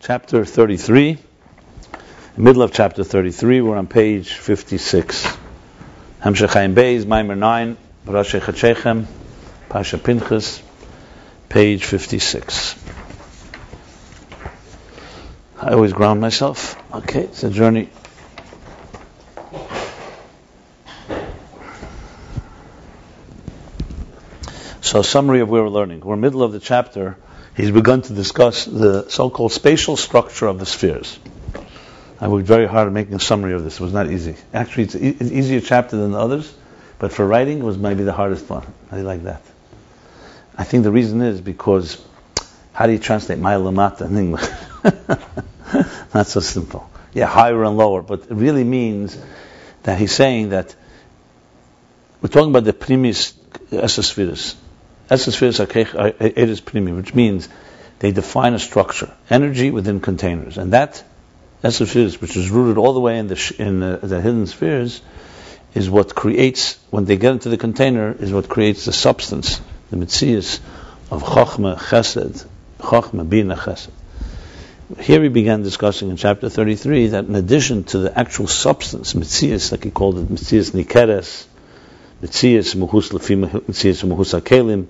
Chapter 33, middle of chapter 33, we're on page 56. Hamshech Ayin Beis, Maimer 9, Parashat Chachechem, Pasha Pinchas, page 56. I always ground myself. Okay, it's a journey. So, summary of where we're learning. We're in the middle of the chapter. He's begun to discuss the so-called spatial structure of the spheres. I worked very hard at making a summary of this. It was not easy. Actually, it's an easier chapter than the others, but for writing, it was maybe the hardest one. How do you like that? I think the reason is because, how do you translate Maya Lamata in English? Not so simple. Yeah, higher and lower, but it really means that he's saying that we're talking about the primis esespheres. Esespheres are eres primi, which means they define a structure, energy within containers, and that esespheres, which is rooted all the way in the hidden spheres, is what creates, when they get into the container, is what creates the substance, the metzius of Chochmah Chesed, Chochmah Bina Chesed. Here we began discussing in chapter 33 that in addition to the actual substance, metzius, like he called it, metzius nikeres, metzius muhus lefim, metzius muhus hakelim,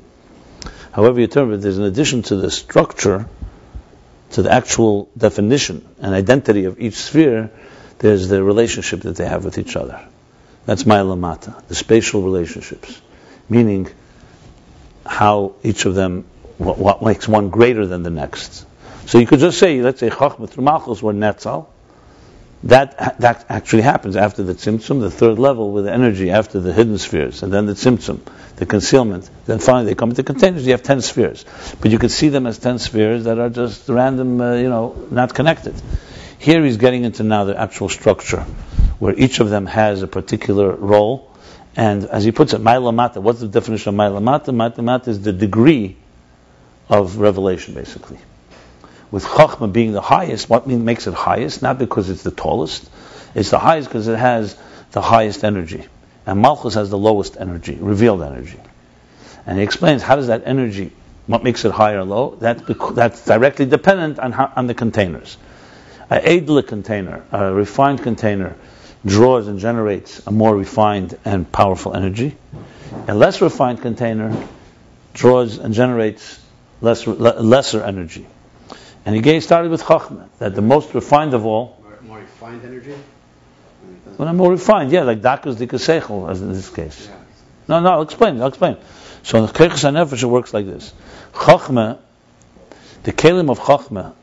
however you term it, there's an addition to the structure, to the actual definition and identity of each sphere, there's the relationship that they have with each other. That's Maya Lamata, the spatial relationships, meaning how each of them, what makes one greater than the next. So you could just say, let's say Chochmah through Malchus were Netzal. That actually happens after the Tzimtzum, the third level with the energy after the hidden spheres, and then the Tzimtzum, the concealment. Then finally they come into containers, you have 10 spheres. But you could see them as 10 spheres that are just random, not connected. Here he's getting into now the actual structure, where each of them has a particular role. And as he puts it, Maya Lamata, what's the definition of Maya Lamata? Maya Lamata is the degree of revelation, basically. With Chochmah being the highest, what makes it highest? Not because it's the tallest. It's the highest because it has the highest energy. And Malchus has the lowest energy, revealed energy. And he explains how does that energy, what makes it high or low? That's directly dependent on the containers. A edle container, a refined container, draws and generates a more refined and powerful energy. A less refined container draws and generates lesser energy. And he started with Chochmah, that the most refined of all. More refined energy? Well, more refined, like Dakus Dikasechel, as in this case. Yeah. No, I'll explain. So in the Keiches HaNefesh it works like this. Chochmah, the kelim of Chochmah,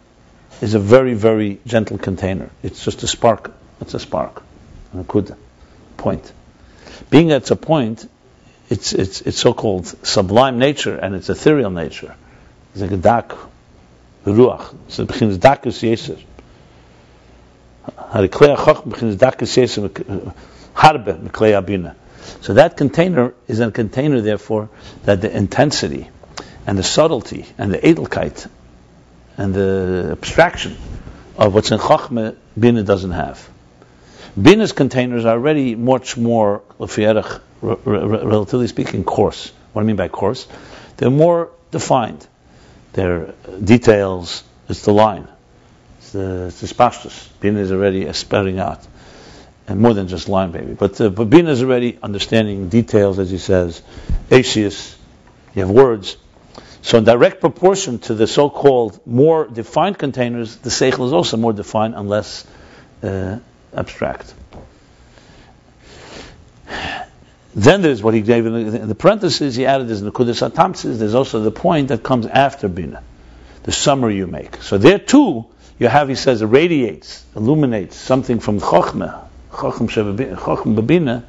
is a very, very gentle container. It's just a spark. It's a spark. A good point. Being that it's a point, it's so-called sublime nature and its ethereal nature. It's like a dak. Ruach. So it begins dakus yeser. Hariklei Chochmah begins dakus yeser harbe miklei abina. So that container is a container, therefore, that the intensity and the subtlety and the edelkeit and the abstraction of what's in Chochmah, Bina doesn't have. Bina's containers are already much more, relatively speaking, coarse. What do I mean by coarse? They're more defined. Their details, it's the line. It's the Spatial. Bina is already spelling out. And more than just line, baby. But Bina is already understanding details, as he says. Asius, you have words. So in direct proportion to the so-called more defined containers, the Seichel is also more defined and less abstract. Then there's what he gave in the parentheses, he added there's Nekudas HaTamtzis, there's also the point that comes after Bina, the summary you make. So there too, you have, he says, irradiates, illuminates something from Chochmah B'Bina,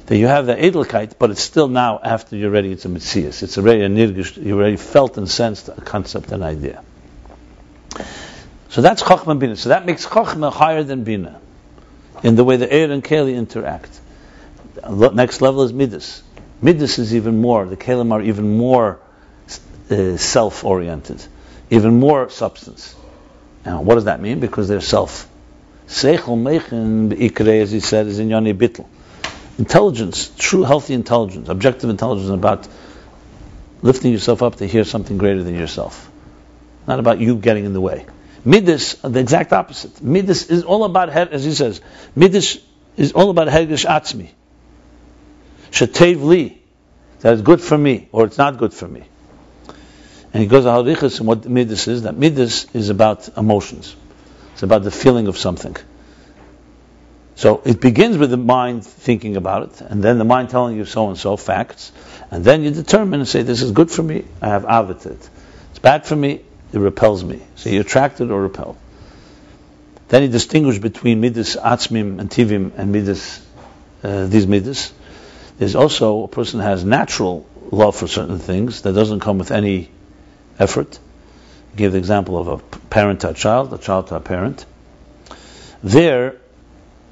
that you have the edelkeit, but it's still now, after you're ready, it's a metzius. It's already a nirgish, you already felt and sensed a concept, an idea. So that's Chochmah Bina. So that makes Chochmah higher than Bina, in the way the Eir and Keli interact. Next level is Midas. Midas is even more, the Kelim are even more self-oriented, even more substance. Now, what does that mean? Because they're self. Seichel Mechen Be'ikre, as he said, is in Yoni Bittel. Intelligence, true healthy intelligence, objective intelligence about lifting yourself up to hear something greater than yourself. Not about you getting in the way. Midas, the exact opposite. Midas is all about, as he says, Midas is all about Hergish Atzmi. Shetev li, that is good for me, or it's not good for me. And he goes to Harichas and what Midas is, that Midas is about emotions. It's about the feeling of something. So it begins with the mind thinking about it, and then the mind telling you so and so, facts, and then you determine and say, this is good for me, I have avid it. It's bad for me, it repels me. So you're attracted or repelled. Then he distinguished between Midas, Atzmim, and Tivim, and Midas, these Midas. There's also, a person has natural love for certain things that doesn't come with any effort. Give the example of a parent to a child to a parent. There,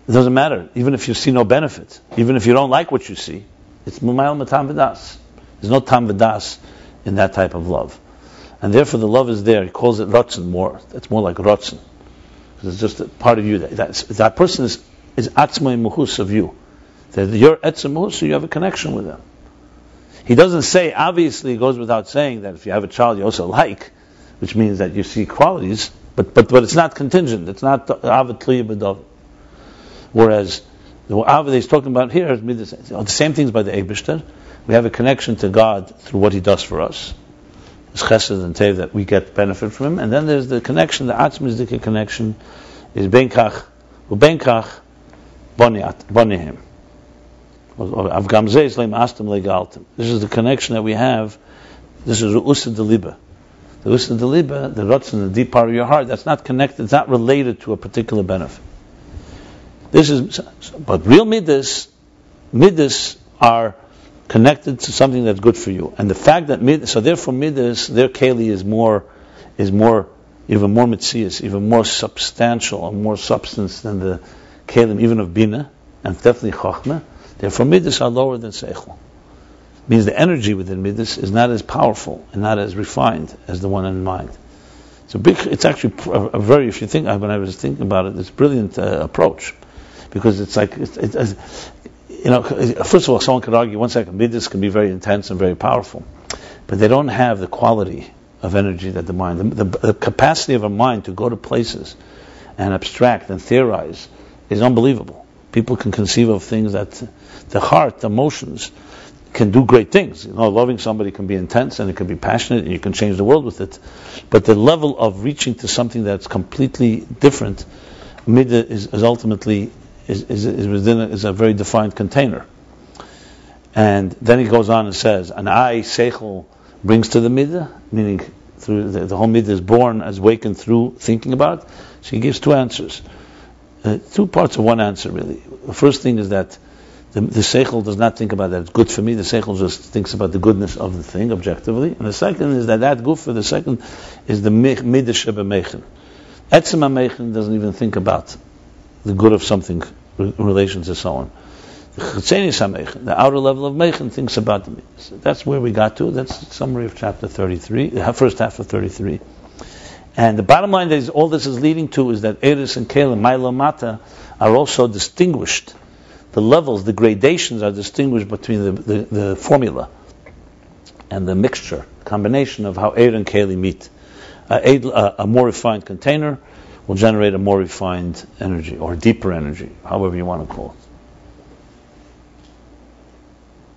it doesn't matter, even if you see no benefit, even if you don't like what you see, it's mumayel matam v'das. There's no tam v'das in that type of love. And therefore the love is there. He calls it rotzen more. It's more like rotzen. Because it's just a part of you. That person is atzmai muhus of you. That you're etzem muhus, so you have a connection with them. He doesn't say, obviously it goes without saying that if you have a child you also like, which means that you see qualities, but it's not contingent. It's not avid tliya b'dav. Whereas the avid he's talking about here is the same things by the Eibishter. We have a connection to God through what He does for us. It's chesed and tev that we get benefit from Him, and then there's the connection, the atzmizdike connection, is benkach bonihim. This is the connection that we have. This is Usa Deliba. The Usa Deliba, the Ratzon, the deep part of your heart, that's not connected, it's not related to a particular benefit. But real midas are connected to something that's good for you. And the fact that so therefore midas, their keli is even more mitzias, even more substantial and more substance than the kelim, even of bina, and definitely chokhmah. Therefore, midas are lower than seichel. Means the energy within midas is not as powerful and not as refined as the one in mind. It's actually a very, if you think, when I was thinking about it, it's a brilliant approach, because it's like, first of all, someone could argue, one second, midas can be very intense and very powerful, but they don't have the quality of energy that the mind, the capacity of a mind to go to places and abstract and theorize is unbelievable. People can conceive of things that the heart, the emotions, can do great things. Loving somebody can be intense and it can be passionate and you can change the world with it. But the level of reaching to something that's completely different, midah is ultimately is a very defined container. And then he goes on and says, an I, seichel, brings to the midah, meaning through the whole midah is born as wakened through thinking about it. So he gives two answers. Two parts of one answer, really. The first thing is that the seichel does not think about that it's good for me. The seichel just thinks about the goodness of the thing objectively. And the second is that gufa, the second is the midah sheba mechen. Etzem mechen doesn't even think about the good of something in relation to so on. The chitzenis mechen, the outer level of mechen, thinks about the midah. That's where we got to. That's the summary of chapter 33, the first half of 33. And the bottom line that all this is leading to is that Eris and Kelim, Milo Mata, are also distinguished. The levels, the gradations are distinguished between the formula and the mixture, combination of how Eir and Kelim meet. A more refined container will generate a more refined energy, or deeper energy, however you want to call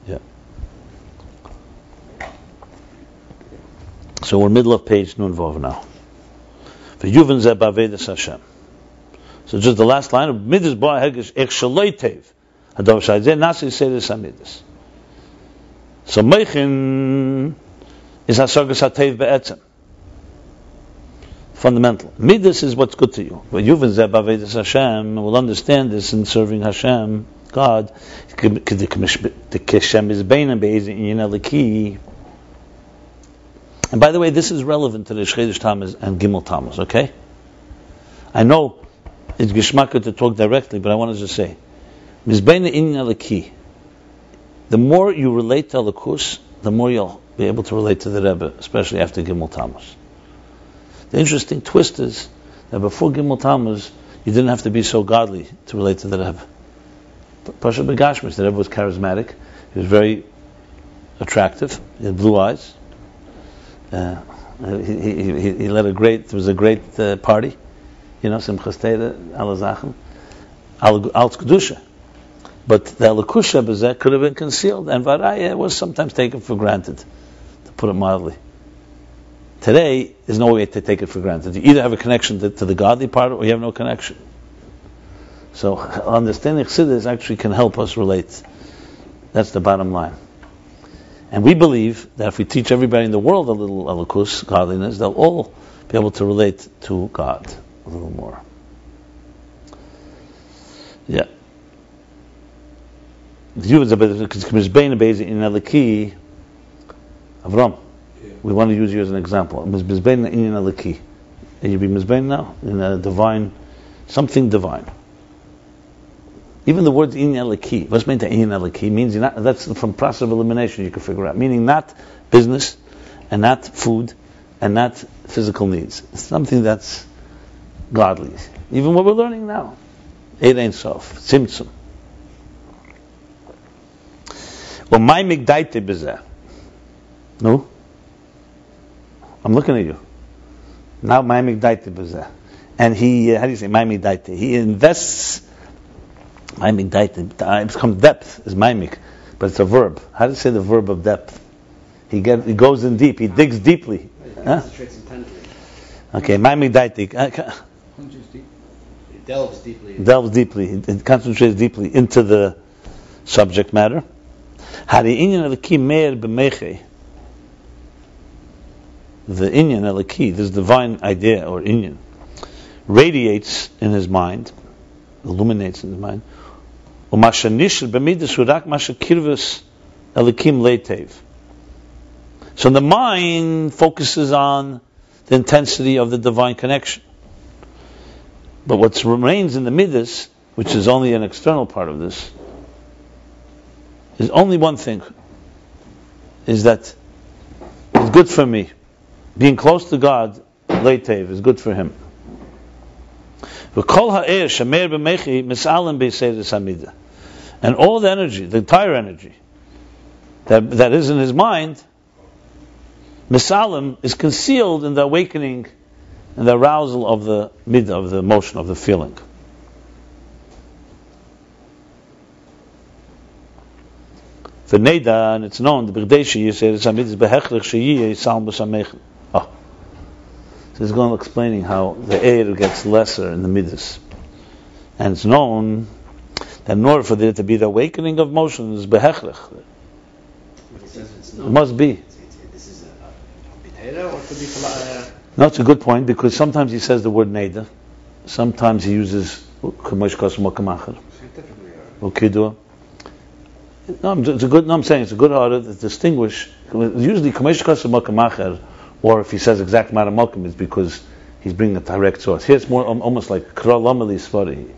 it. Yeah. So we're middle of page Nun Vov now. So just the last line of midas ba hergish ek shaloi tev hadav shayzeh nasi sedes hamidas. So meichin is hasagas hatev be'etzem. Fundamental. Midas is what's good to you. But yuven zeh ba'avedas Hashem will understand this in serving Hashem, God. The keshem is beinam be'ezin yin eliki. And by the way, this is relevant to the Shchedesh Tammuz and Gimel Tammuz, okay? I know it's geshmaka to talk directly, but I want to just say, Mizbeina Inyan Eliki. The more you relate to Elikus, the more you'll be able to relate to the Rebbe, especially after Gimel Tammuz. The interesting twist is that before Gimel Tammuz, you didn't have to be so godly to relate to the Rebbe. Pasha Begashmish, the Rebbe was charismatic, he was very attractive, he had blue eyes. He led there was a great party, Simchas Torah, alle Sachen, als Kedusha. But the Alakusha Bezeh could have been concealed, and Varaya was sometimes taken for granted, to put it mildly. Today, there's no way to take it for granted. You either have a connection to the godly part, or you have no connection. So, understanding Chassidus actually can help us relate. That's the bottom line. And we believe that if we teach everybody in the world a little Alakus, godliness, they'll all be able to relate to God a little more. Yeah. We want to use you as an example. You be mizbein now in a divine, something divine. Even the word inyan eliki, what's meant to inyan eliki means that's from process of elimination. You can figure out, meaning not business, and not food, and not physical needs. It's something that's godly. Even what we're learning now, Eid Ein Sof, Tzimtzum. Well, my migdaite bezeh. No? I'm looking at you. Now, my migdaite bezeh. And he, how do you say, my migdaite? He invests, my migdaite, it's come depth, is maimik, but it's a verb. How do you say the verb of depth? He goes in deep, he digs deeply. He concentrates intently. Okay, my migdaite. He delves deeply. It concentrates deeply into the subject matter. The inyan eliki, this divine idea or inyan, radiates in his mind, illuminates in his mind. So the mind focuses on the intensity of the divine connection. But what remains in the midas, which is only an external part of this, is only one thing, is that it's good for me. Being close to God, leitev, is good for him. And all the energy, the entire energy, that is in his mind, misalim, is concealed in the awakening and the arousal of the midah, of the emotion, of the feeling. The neda, and it's known, the b'gdei you say it's amid behechlich sheyiyeh salm b'samechin. So he's going explaining how the air gets lesser in the midas, and it's known that in order for there to be the awakening of motion is behechlich. It must be. This is a potato, or could be. No, it's a good point, because sometimes he says the word neda, sometimes he uses kamosh kosem wakamacher, ukidua. I'm saying it's a good order to distinguish. Usually, kamesh kasem makamacher, or if he says exact maramokim, it's because he's bringing a direct source. Here it's more almost like kralamali svari.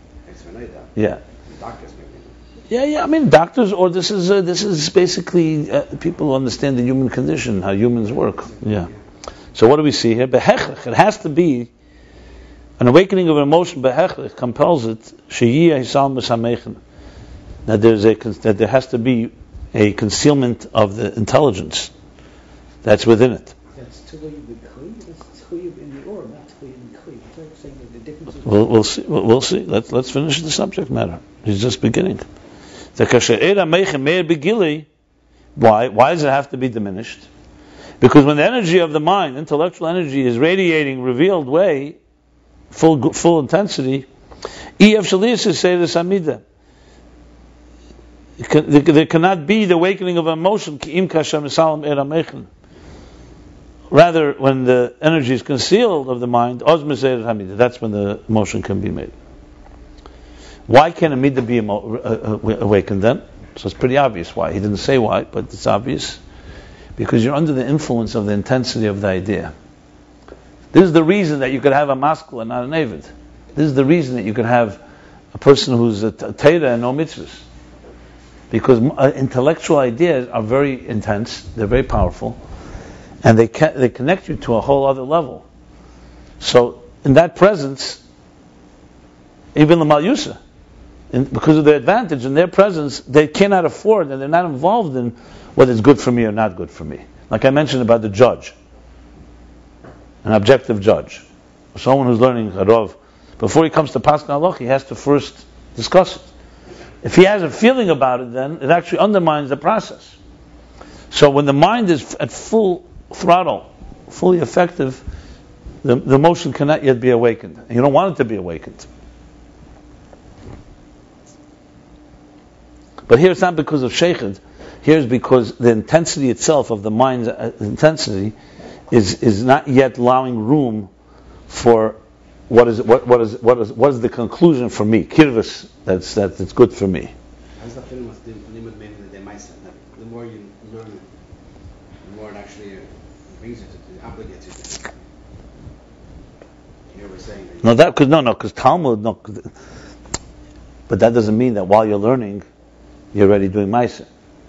Yeah. Doctors maybe. Yeah. I mean, doctors, or this is basically people who understand the human condition, how humans work. Yeah. So what do we see here? Behechlich. It has to be an awakening of an emotion. Behechlich compels it. Sheyiyah hisal b'samechin. That there has to be a concealment of the intelligence that's within it. That's Tchuyib in Chuy. That's Tchuyib in the or, not Tchuyib in Chuy. It's saying that the difference is. We'll see. Let's finish the subject matter. He's just beginning. Why? Why does it have to be diminished? Because when the energy of the mind, intellectual energy, is radiating revealed way, full intensity, there cannot be the awakening of emotion. Rather, when the energy is concealed of the mind, that's when the emotion can be made. Why can a midah be awakened then? So it's pretty obvious why. He didn't say why, but it's obvious. Because you're under the influence of the intensity of the idea. This is the reason that you could have a maskul and not an avid. This is the reason that you could have a person who's a teira and no mitzvahs. Because intellectual ideas are very intense, they're very powerful, and they connect you to a whole other level. So, in that presence, even the Malyusa, because of their advantage in their presence, they cannot afford, and they're not involved in whether it's good for me or not good for me. Like I mentioned about the judge. an objective judge, someone who's learning Harov, before he comes to Paskan Halacha, he has to first discuss it. If he has a feeling about it, then it actually undermines the process. So when the mind is at full throttle, fully effective, the emotion cannot yet be awakened. And you don't want it to be awakened. But here it's not because of sheikhid. Here it's because the intensity itself of the mind's intensity is not yet allowing room for what is the conclusion for me? Kirvis, that's good for me. How's the feeling with the limit maybe that they might say that the more you learn, the more it actually brings you to obligate you to. You were saying that because Talmud, but that doesn't mean that while you're learning, you're already doing Maisa,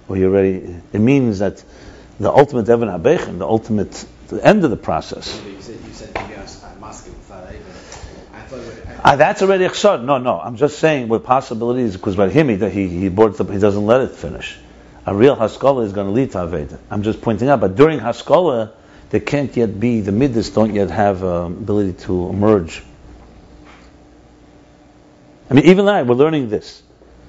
or you're ready. It means that the ultimate Even HaBechen, the end of the process. You said I'm asking for that. I thought That's already Chsad. No. I'm just saying with possibilities, because by him he boards up, he doesn't let it finish. A real Haskalah is going to lead to Aveda. I'm just pointing out, but during Haskalah, there can't yet be, the Midas don't yet have ability to emerge. I mean, even we're learning this.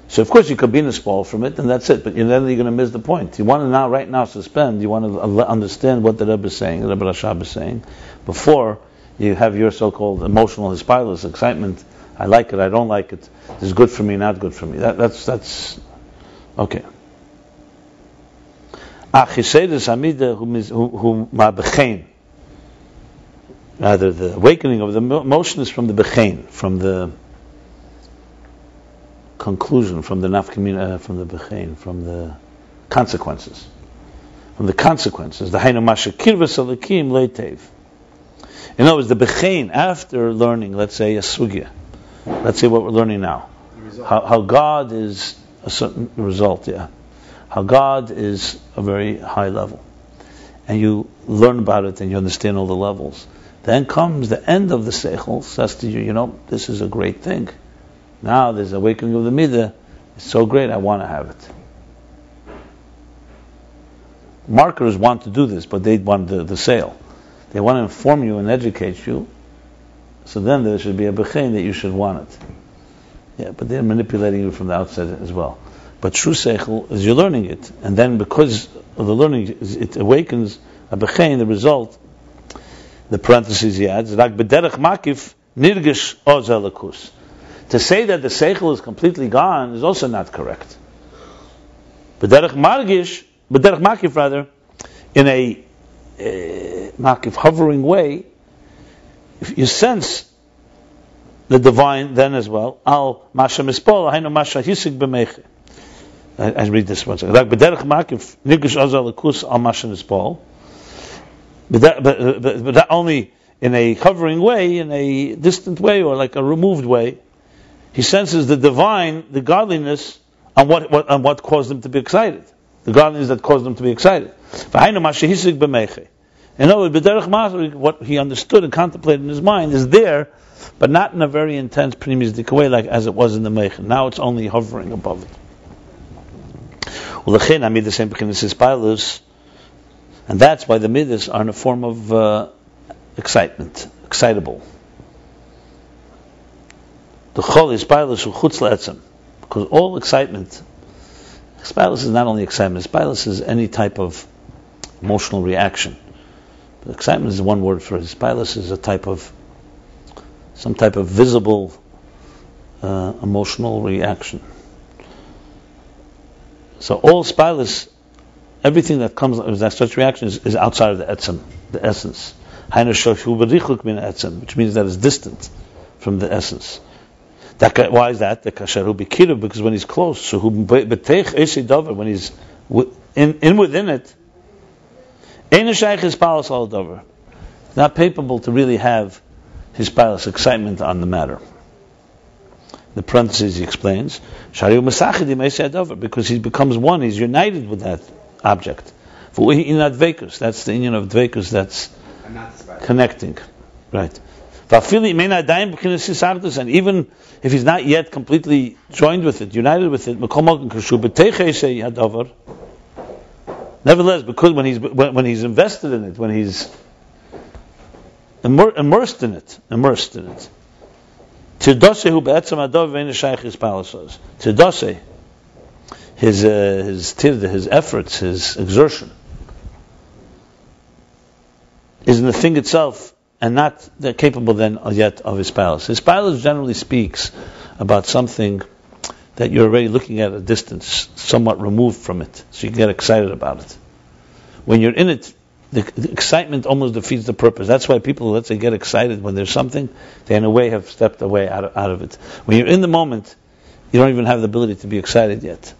So of course you could be in a spall from it, and that's it. But then you're going to miss the point. You want to right now suspend. You want to understand what the Rebbe is saying, the Rebbe Rashab is saying, before you have your so-called emotional hispilus, excitement. I like it. I don't like it. This is good for me. Not good for me. That's okay. Rather, the awakening of the emotion is from the bechein, from the conclusion, from the nafkamina, from the bechein, from the consequences. From the consequences. The hainu masha kirvas alakim leitev. In other words, the bechein, after learning, let's say, a sugya, let's say what we're learning now, how God is a certain result, how God is a very high level. And you learn about it and you understand all the levels. Then comes the end of the seichel, says to you, this is a great thing. Now there's awakening of the midah. It's so great, I want to have it. Marketers want to do this, but they want the sale. They want to inform you and educate you. So then there should be a bechein that you should want it. Yeah, but they're manipulating you from the outset as well. But true seichel is you're learning it, and then because of the learning, it awakens a bechein. The result, the parentheses he adds, rak b'derech makif nirgish oz halakus. To say that the seichel is completely gone is also not correct. B'derech makif rather, in a makif hovering way, if you sense the divine then as well. Al masha mispol, hainu masha hisig b'meiche. I read this one second. B'derech makif nirgish oz halakus al masha mispol. But that only in a hovering way, in a distant way, or like a removed way. He senses the divine, the godliness, on what caused him to be excited. The godliness that caused him to be excited. In other words, what he understood and contemplated in his mind is there, but not in a very intense pneumistic way like as it was in the Meichen. Now it's only hovering above it. And that's why the midas are in a form of excitement, excitable. The chol is spilus chutz le'etzem, because all excitement, spilus is not only excitement, spilus is any type of emotional reaction. But excitement is one word for it. Spilus is some type of visible emotional reaction. So all spilus, everything that comes as that such reaction is outside of the etzem, the essence. Which means that it's distant from the essence. Why is that? Because when he's close, when he's within it, not capable to really have his pious excitement on the matter. The parentheses he explains, because he becomes one, he's united with that object. That's the union of dvekus, that's connecting. Right. And even if he's not yet completely joined with it, united with it, nevertheless, because when he's invested in it, when he's immersed in it. Tirdose hu be'etzem adav ve'en shaykh his palaces. Tirdose, his efforts, his exertion, is in the thing itself, and not capable then yet of his palace. His palace generally speaks about something that you're already looking at a distance, somewhat removed from it, so you can get excited about it. When you're in it, the excitement almost defeats the purpose. That's why people, let's say, get excited when there's something, they in a way have stepped away out of it. When you're in the moment, you don't even have the ability to be excited yet.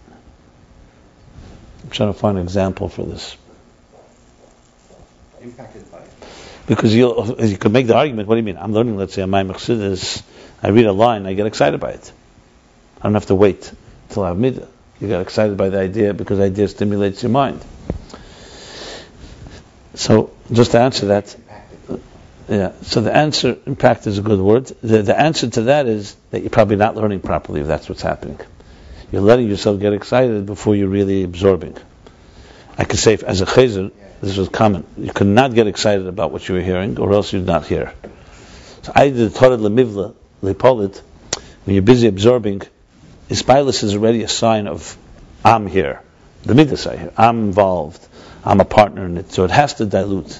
I'm trying to find an example for this. Impacted by it. Because you could make the argument, what do you mean? I'm learning, let's say, a Maimon Chassidus, I read a line, I get excited by it. I don't have to wait till I have midah. You get excited by the idea because the idea stimulates your mind. So, just to answer that, so the answer, impact is a good word. The answer to that is that you're probably not learning properly if that's what's happening. You're letting yourself get excited before you're really absorbing. I could say, as a chazer, this was common. You could not get excited about what you were hearing, or else you'd not hear. So I did Torah lemivla, lepolit, when you're busy absorbing, Ispilus is already a sign of, I'm here. The midas I hear. I'm involved. I'm a partner in it. So it has to dilute.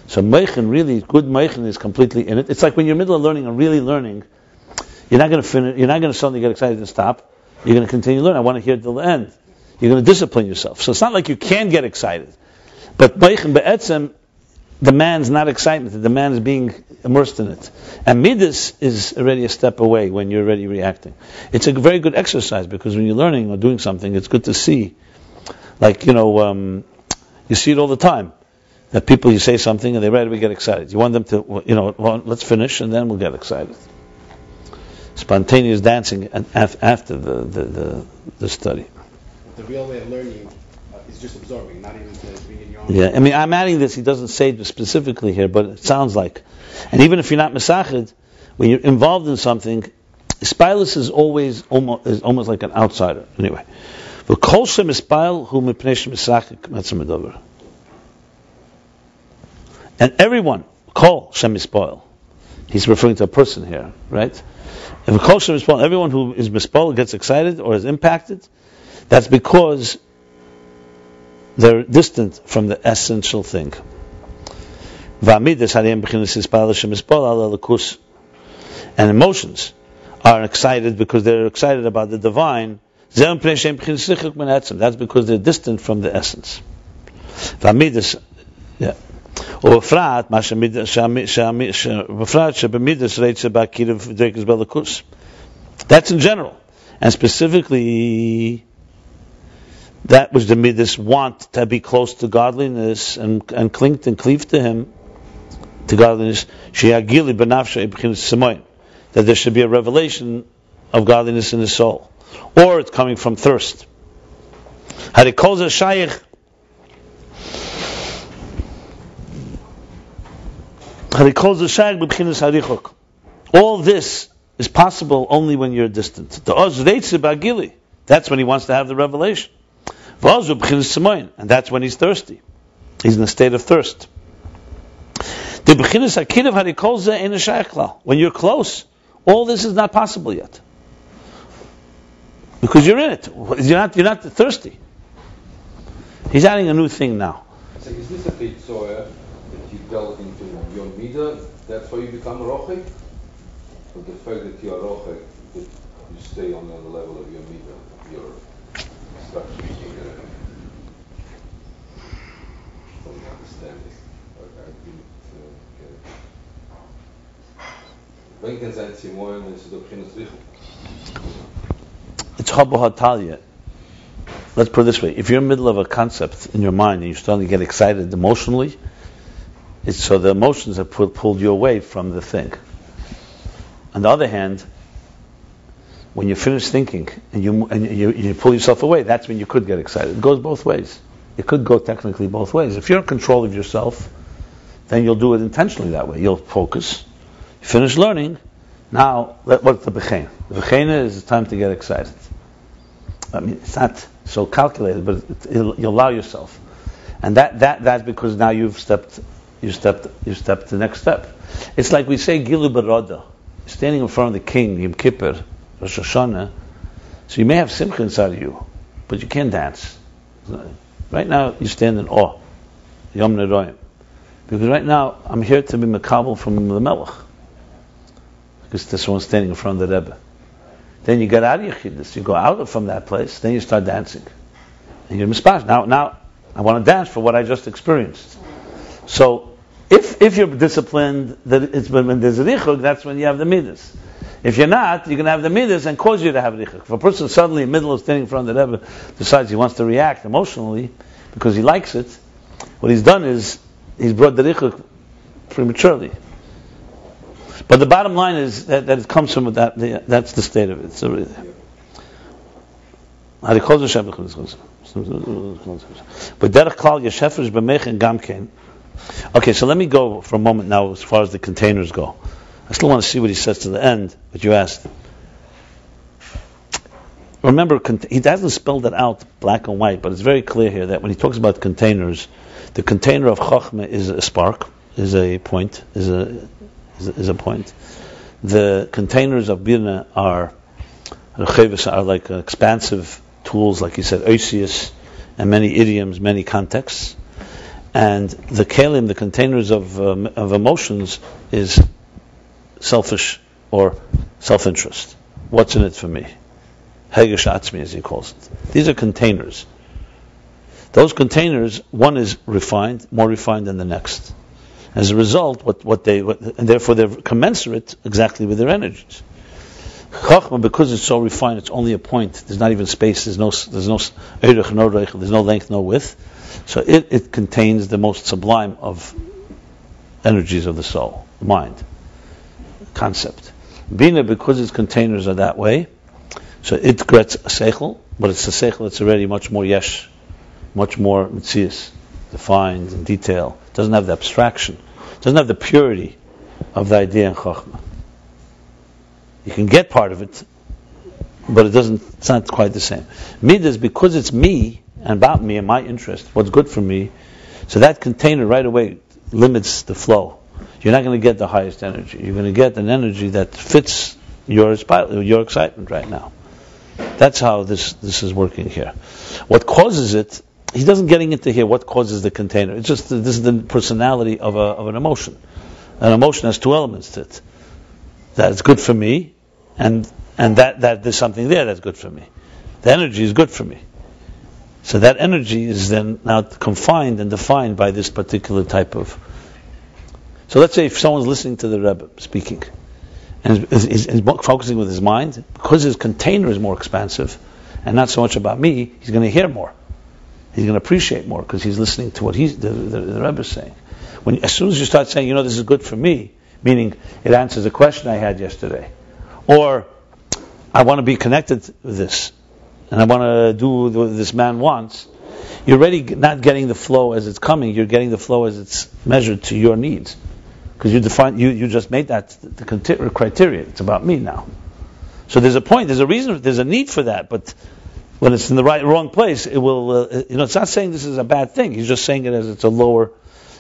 So meichen, really, good meichen is completely in it. It's like when you're in the middle of learning and really learning, you're not going to finish, you're not going to suddenly get excited and stop. You're going to continue learning. I want to hear it till the end. You're going to discipline yourself. So it's not like you can get excited. But meichen be'etzem demands not excitement. It demands being immersed in it. And midas is already a step away when you're already reacting. It's a very good exercise because when you're learning or doing something, it's good to see. Like, you see it all the time. That people, you say something and they right away get excited. You want them to, well, let's finish and then we'll get excited. Spontaneous dancing after the study. The real way of learning is just absorbing, not even to bring in your own. Yeah, I mean, I'm adding this. He doesn't say it specifically here, but it sounds like. And even if you're not mesachid, when you're involved in something, Spilus is almost like an outsider. Anyway. And everyone, Kol Shem Mispoil. He's referring to a person here, right? If Kol Shem Mispoil, everyone who is Mispoil gets excited or is impacted, that's because they're distant from the essential thing. And emotions are excited because they're excited about the divine. That's because they're distant from the essence. That's in general. And specifically, that which the midas want to be close to godliness and cling and cleave to him, to godliness, that there should be a revelation of godliness in the soul. Or it's coming from thirst. All this is possible only when you're distant. That's when he wants to have the revelation. And that's when he's thirsty. He's in a state of thirst. When you're close, all this is not possible yet. Because you're in it. You're not thirsty. He's adding a new thing now. So is this a Keitzoya that you delve into your midah, that's why you become rochik? Or the fact that you are rochik, that you stay on the level of your midah, your structure? I don't understand this. I didn't get it. When can sein Simoyen and Sedokhinus Richel? It's Habo Hatalia. Let's put it this way. If you're in the middle of a concept in your mind and you suddenly get excited emotionally, it's so the emotions have pulled you away from the thing. On the other hand, when you finish thinking and you pull yourself away, that's when you could get excited. It goes both ways. It could go technically both ways. If you're in control of yourself, then you'll do it intentionally that way. You'll focus. You finish learning. Now, what's the bechena? The bechena is the time to get excited. I mean, it's not so calculated, but you allow yourself. And that's because now you've stepped you step to the next step. It's like we say Gilu Barada, standing in front of the king, Yom Kippur, Rosh Hashanah. So you may have simcha inside of you, but you can't dance. Right now, you stand in awe, Yom Neroyim. Because right now, I'm here to be Makabel from the Melech. Because this one's standing in front of the Rebbe. Then you get out of your chidus, you go out from that place, then you start dancing. And you're mispash. Now, I want to dance for what I just experienced. So, if you're disciplined, that it's when there's a richuk, that's when you have the midas. If you're not, you're going to have the midas and cause you to have richuk. If a person suddenly in the middle of standing in front of the Rebbe decides he wants to react emotionally because he likes it, what he's done is he's brought the richuk prematurely. But the bottom line is that it comes from that. That's the state of it. So, okay, so let me go for a moment now as far as the containers go. I still want to see what he says to the end, but you asked. Remember, he hasn't spelled it out black and white, but it's very clear here that when he talks about containers, the container of Chochmah is a spark, is a point, is a point. The containers of Birna are like expansive tools, like he said, oisius, and many idioms, many contexts. And the kelim, the containers of emotions, is selfish or self-interest. What's in it for me? Hegesh atzmi, as he calls it. These are containers. Those containers, one is refined, more refined than the next. As a result, and therefore they're commensurate exactly with their energies. Chachma, because it's so refined, it's only a point. There's not even space. There's no erech, no reich. There's no length, no width. So it contains the most sublime of energies of the soul, the mind, concept. Bina, because its containers are that way, so it gets a seichel, but it's a seichel that's already much more yesh, much more mitzias, defined in detail. It doesn't have the abstraction. It doesn't have the purity of the idea in Chachma. You can get part of it, but it's not quite the same. Midas, because it's me, and about me and my interest, what's good for me, so that container right away limits the flow. You're not going to get the highest energy. You're going to get an energy that fits your excitement right now. That's how this is working here. What causes it, he doesn't getting into here what causes the container. It's just this is the personality of an emotion. An emotion has two elements to it. That it's good for me, and that there's something there that's good for me. The energy is good for me. So that energy is then now confined and defined by this particular type of... So let's say if someone's listening to the Rebbe speaking, and is focusing with his mind, because his container is more expansive, and not so much about me, he's going to hear more. He's going to appreciate more, because he's listening to what the Rebbe is saying. As soon as you start saying, this is good for me, meaning it answers a question I had yesterday, or I want to be connected with this, and I want to do what this man wants, you're already not getting the flow as it's coming, you're getting the flow as it's measured to your needs. Because you just made that the criteria. It's about me now. So there's a point, there's a reason, there's a need for that, but when it's in the wrong place, it will, it's not saying this is a bad thing, he's just saying it as it's a lower.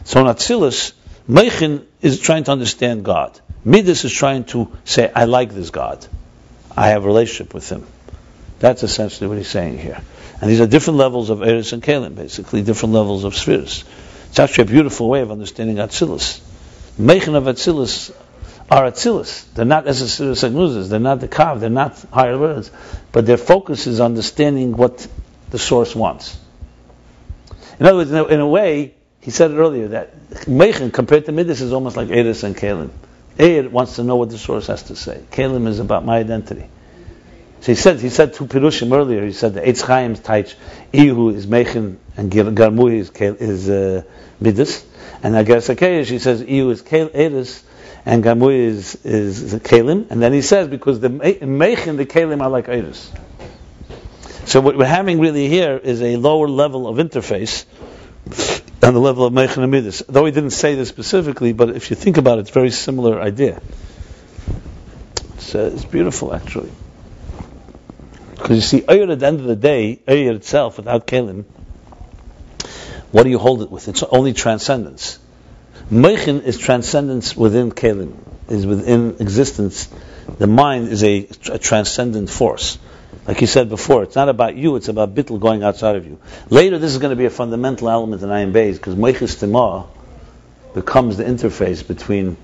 So in Atzilus, Meichin is trying to understand God. Midas is trying to say, I like this God. I have a relationship with him. That's essentially what he's saying here. And these are different levels of Eretz and Kalim, basically, different levels of spheres. It's actually a beautiful way of understanding Atzilus. Meichin of Atzilus are Atzilus. They're not necessarily Sagnuzas, they're not the Kav, they're not higher words, but their focus is understanding what the source wants. In other words, in a way, he said it earlier, that Meichin compared to Midas is almost like Eretz and Kalim. Eir wants to know what the source has to say. Kalim is about my identity. So he said two Pirushim earlier, he said the Eitz Chaim's Taich, Ihu is Meichin and Garmui is Midas. And Agar Sakeyesh, he says Ihu is Eretz and Garmui is Kalim. And then he says, because the Meichin, the Kalim are like Eretz. So what we're having really here is a lower level of interface on the level of Meichin and Midas. Though he didn't say this specifically, but if you think about it, it's a very similar idea. It's beautiful, actually. Because you see, Ayr at the end of the day, Ayr itself, without Kalim, what do you hold it with? It's only transcendence. Meichin is transcendence within Kelim, is within existence. The mind is a transcendent force. Like you said before, it's not about you, it's about bittul going outside of you. Later, this is going to be a fundamental element in Ayin Beis, because Meichis Timah becomes the interface between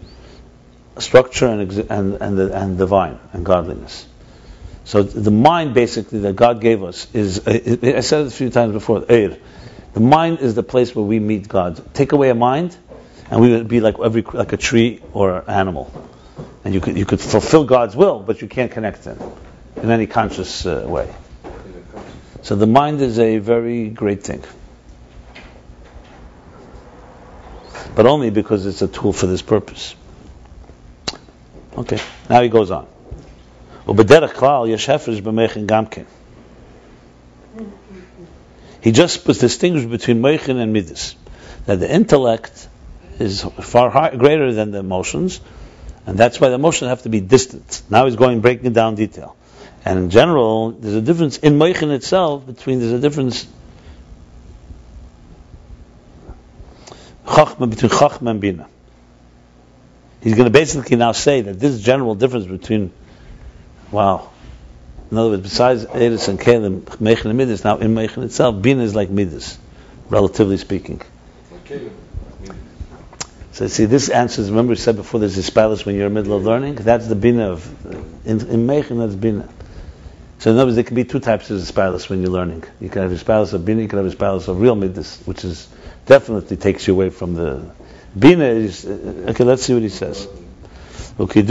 structure and divine and godliness. So the mind, basically, that God gave us is, I said it a few times before, the mind is the place where we meet God. Take away a mind, and we would be like a tree or an animal. And you could fulfill God's will, but you can't connect to Him in any conscious way. So the mind is a very great thing. But only because it's a tool for this purpose. Okay, now he goes on. He just was distinguished between meichin and midas. That the intellect is far greater than the emotions, and that's why the emotions have to be distant. Now he's breaking it down detail. And in general, there's a difference in meichin itself there's a difference between chachma and bina. He's going to basically now say that this general difference between, in other words, besides Eretz and Kelim, meichin and midas, now in meichin itself, bina is like midas, relatively speaking. So see, this answers, remember we said before, there's a spatial when you're in the middle of learning, that's the bina of, in meichin, that's bina. So in other words, there can be two types of spatial when you're learning. You can have a spatial of bina, you can have a spatial of real midas, which is definitely takes you away from the bina. Is okay. Let's see what he says. Okay,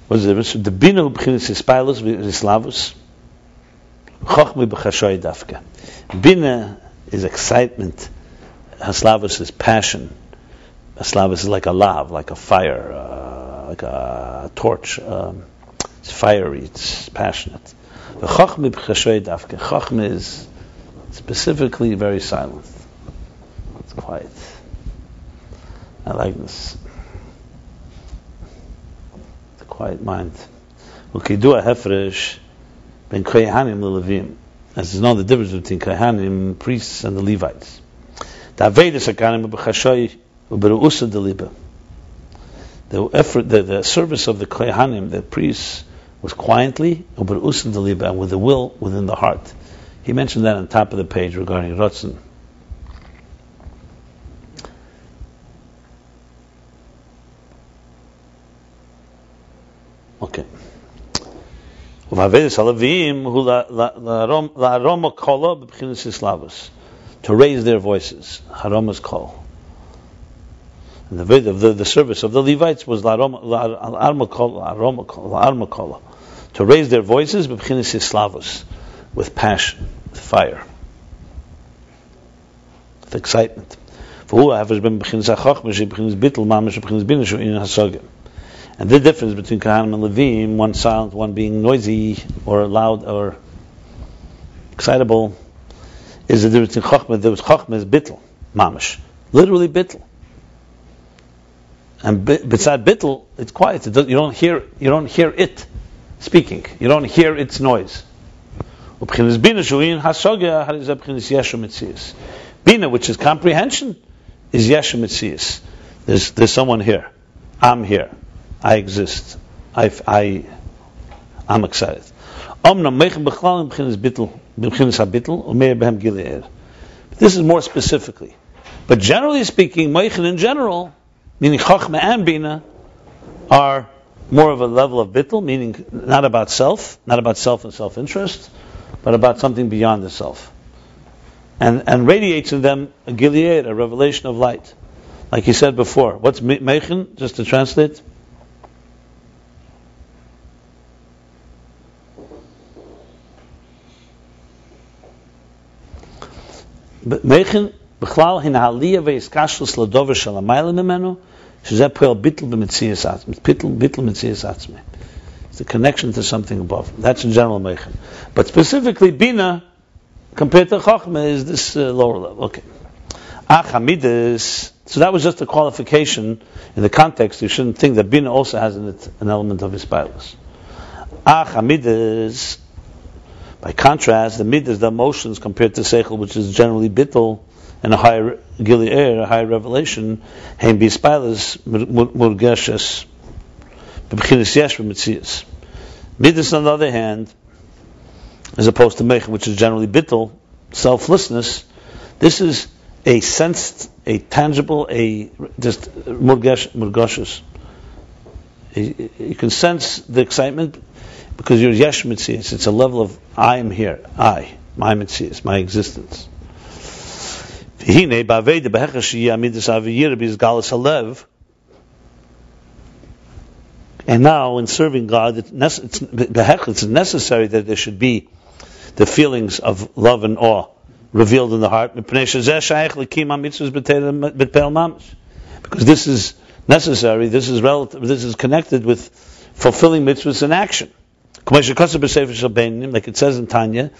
what is it? The bina who begins is spatial v'islavus, chochma b'chashoy dafka. Bina is excitement. Haslavus is passion. Haslavus is like a lav, like a fire, like a torch. It's fiery, it's passionate. The chochma b'chashoy dafka. Chochma is specifically very silent. It's quiet. I like this. It's a quiet mind. Okay, do a hefresh ben kohanim lelevim. As is known the difference between kohanim, priests, and the Levites. The Avedas akanim b'chashoy u'beru'usa deliba. The effort, the service of the kohanim, the priests, was quietly u'beru'usa deliba, and with the will within the heart. He mentioned that on top of the page regarding Rotzen. Okay. To raise their voices. Haroma's call. And the service of the Levites was to raise their voices with passion, with fire, with excitement. And the difference between Kohanim and Levim, one silent, one being noisy or loud or excitable, is the difference in Chachma. There was Chachma is bittul, mamish, literally bittul. And beside bittul, it's quiet. You don't hear it speaking. You don't hear its noise. Bina, which is comprehension, is yeshu mitzias. There's someone here. I'm here. I exist. I'm excited. This is more specifically. But generally speaking, meichin in general, meaning chachma and bina, are more of a level of bittul, meaning not about self and self-interest, but about something beyond the self. And radiates in them a gilead, a revelation of light. Like he said before. What's meichin, just to translate? Meichin, b'chlal hin ha'aliyah ve'iskashlus l'dover shalamayla memenu, shezeh poel bittul b'metzias atzmei. Bittul metzias atzmei. It's the connection to something above. That's in general meichin. But specifically, bina, compared to chachma, is this lower level. Okay. Midas. So that was just a qualification in the context. You shouldn't think that bina also has in it an element of hispilus. Midas. By contrast, the midas, the emotions, compared to seichel, which is generally bittul and a higher Gili Eir, a higher revelation, Ayin Beis Murgeshes, B'Bechinas Yesh B'Metzias. Midas, on the other hand, as opposed to Meichen, which is generally bittul, selflessness, this is a sensed, a tangible, a just murgashes. You can sense the excitement because you're yesh mitzias. It's a level of I am here, my mitzias, my existence. And now, in serving God, it's necessary that there should be the feelings of love and awe revealed in the heart, because this is necessary, this is relative, this is connected with fulfilling mitzvahs in action. Like it says in Tanya,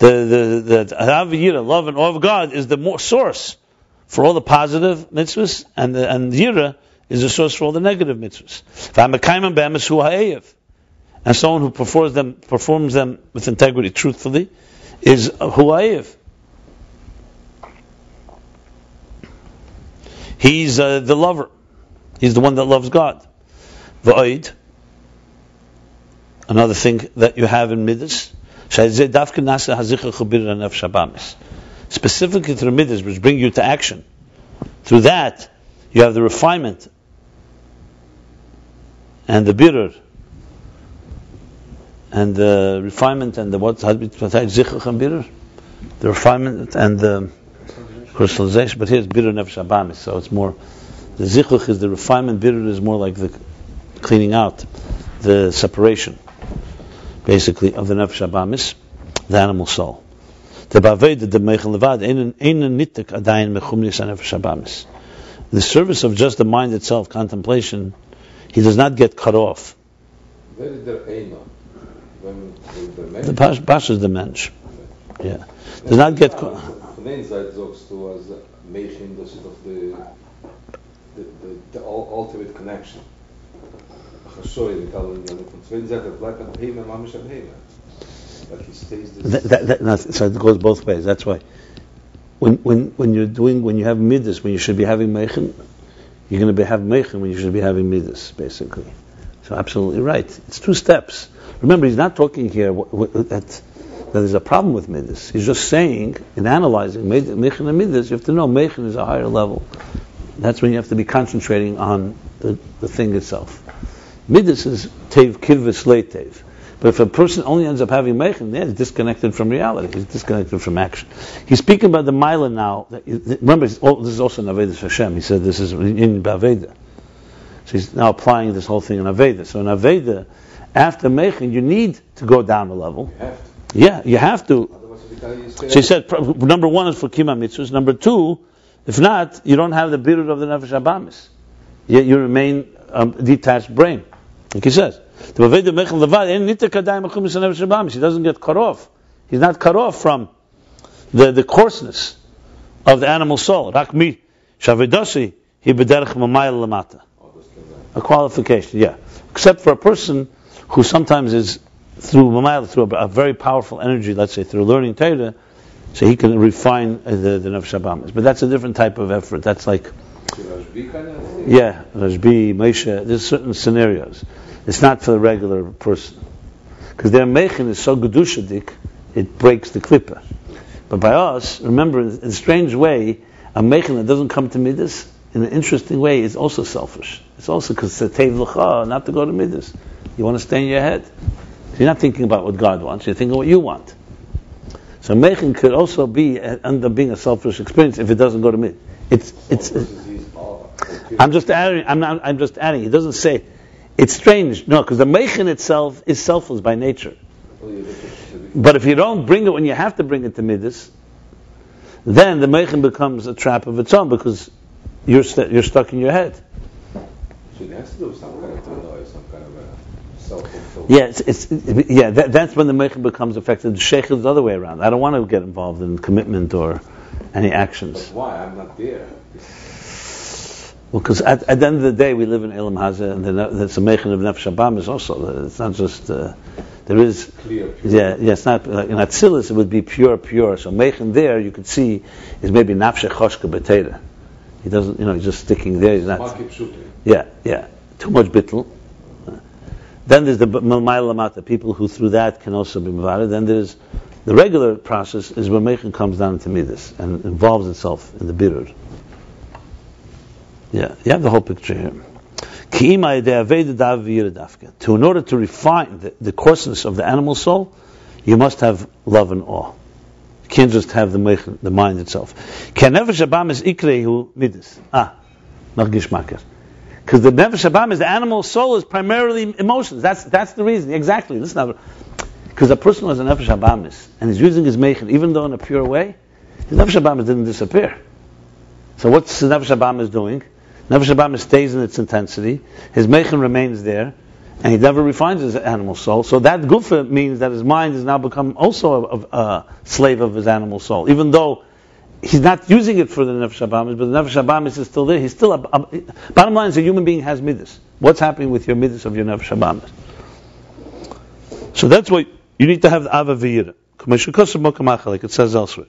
the love and awe of God is the more source for all the positive mitzvahs, and yira is the source for all the negative mitzvahs. And someone who performs them with integrity, truthfully, is huayiv. He's the lover. He's the one that loves God. V'oid, another thing that you have in Midas, specifically through Midas, which bring you to action. Through that, you have the refinement and the birur, and the refinement and the the refinement and the crystallization. But here's birur nefesh habamis, so it's more. The zichuch is the refinement. Birur is more like the cleaning out, the separation, basically, of the nefesh habamis, the animal soul. The service of just the mind itself, contemplation, he does not get cut off. The Pasha is the mensch. Yeah. Does not get cut off. The ultimate connection. So it goes both ways. That's why when you have midas, when you should be having meichen, you're going to have meichen when you should be having midas, basically. So absolutely right. It's two steps. Remember, he's not talking here that there's a problem with midas. He's just saying, in analyzing meichen and midas, you have to know meichen is a higher level. That's when you have to be concentrating on the thing itself. Midas is tev kirvis leitev. But if a person only ends up having meichen, he's disconnected from reality. He's disconnected from action. He's speaking about the Maila now. Remember, this is also in Avedas Hashem. He said this is in Aveda. So he's now applying this whole thing in Aveda. So in Aveda, after meichen, you need to go down a level. You have to. So he said, number one is for kima mitzvahs. Number two, if not, you don't have the birur of the nefesh habamis. You remain detached brain, like he says. He doesn't get cut off. He's not cut off from the coarseness of the animal soul. A qualification, yeah. Except for a person who sometimes is through a very powerful energy, let's say through learning Torah, so he can refine the nefesh habamis. But that's a different type of effort. That's like, yeah, Rajbi, Moshe. There's certain scenarios. It's not for the regular person, because their meichen is so gedushadik, it breaks the klippa. But by us, remember, in a strange way, a meichen that doesn't come to midas, in an interesting way, is also selfish. It's also because it's a tev l'cha, not to go to midas. You want to stay in your head. You're not thinking about what God wants. You're thinking what you want. So meichen could also end up being a selfish experience if it doesn't go to midas. I'm just adding. He doesn't say. It's strange, no, because the meichen itself is selfless by nature. But if you don't bring it when you have to bring it to midas, then the meichen becomes a trap of its own, because you're stuck in your head. So it has to do with some kind of self-fulfillment. Yeah, that's when the meichen becomes effective. The sheikh is the other way around. I don't want to get involved in commitment or any actions. But why? I'm not there. Well, because at the end of the day, we live in Elam Hazeh, and there's a meichen of nefesh habamis also. It's not just the There is Clear. it's not like in Atzilus it would be pure. So Meichen there you could see is maybe nafshe choshka b'teira. He doesn't, he's just sticking there. He's not. Yeah. Too much bittul. Then there's the Malmayla Lamata, people who through that can also be Mavada. Then there's the regular process is where Meichen comes down to Midas and involves itself in the Birur. Yeah, you have the whole picture here. To in order to refine the coarseness of the animal soul, you must have love and awe. You can't just have the mind itself. Because the nefesh habam is the animal soul is primarily emotions. That's the reason. Exactly. Listen, because a person who has a nefesh habamis and is using his meichen, even though in a pure way, his nefesh habamis didn't disappear. So what's the nefesh habamis doing? Nefesh habamis stays in its intensity. His meichen remains there, and he never refines his animal soul. So that gufa means that his mind has now become also a slave of his animal soul, even though he's not using it for the nefesh habamis, but the nefesh habamis is still there. He's still bottom line is a human being has midas. What's happening with your midas of your nefesh habamis? So that's why you need to have the ava v'yira. Like it says elsewhere.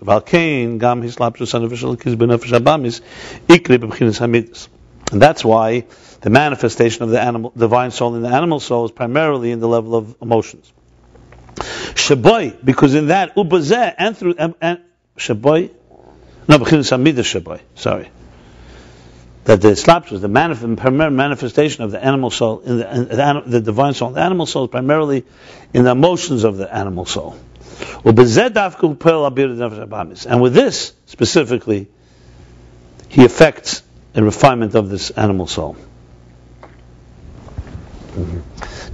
And that's why the manifestation of the divine soul in the animal soul is primarily in the level of emotions. Shaboy, because in that ubazeh and through shaboy. No, b'chinas hamidas shaboy. Sorry, that the slapshus, the manifestation of the animal soul in the divine soul, the animal soul is primarily in the emotions of the animal soul. And with this specifically, he affects a refinement of this animal soul.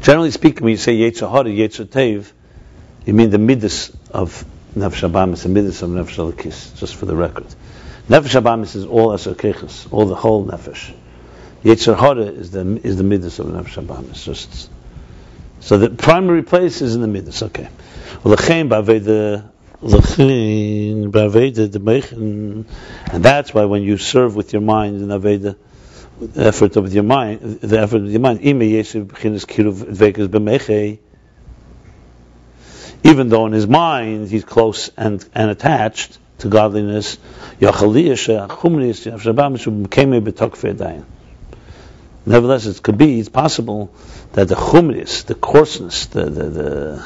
Generally speaking, when you say Yetzer Hara, Yetzer Teiv, you mean the midas of Nefesh Habamis, the midas of Nefesh Elokis, just for the record. Nefesh Habamis is all Aser Keiches, all the whole Nefesh. Yetzer Hara is the midas of Nefesh Habamis. So the primary place is in the midas. Okay. And that's why when you serve with your mind in Aveda, the effort of your mind, even though in his mind he's close and attached to godliness, nevertheless it's possible that the chumris, the coarseness, the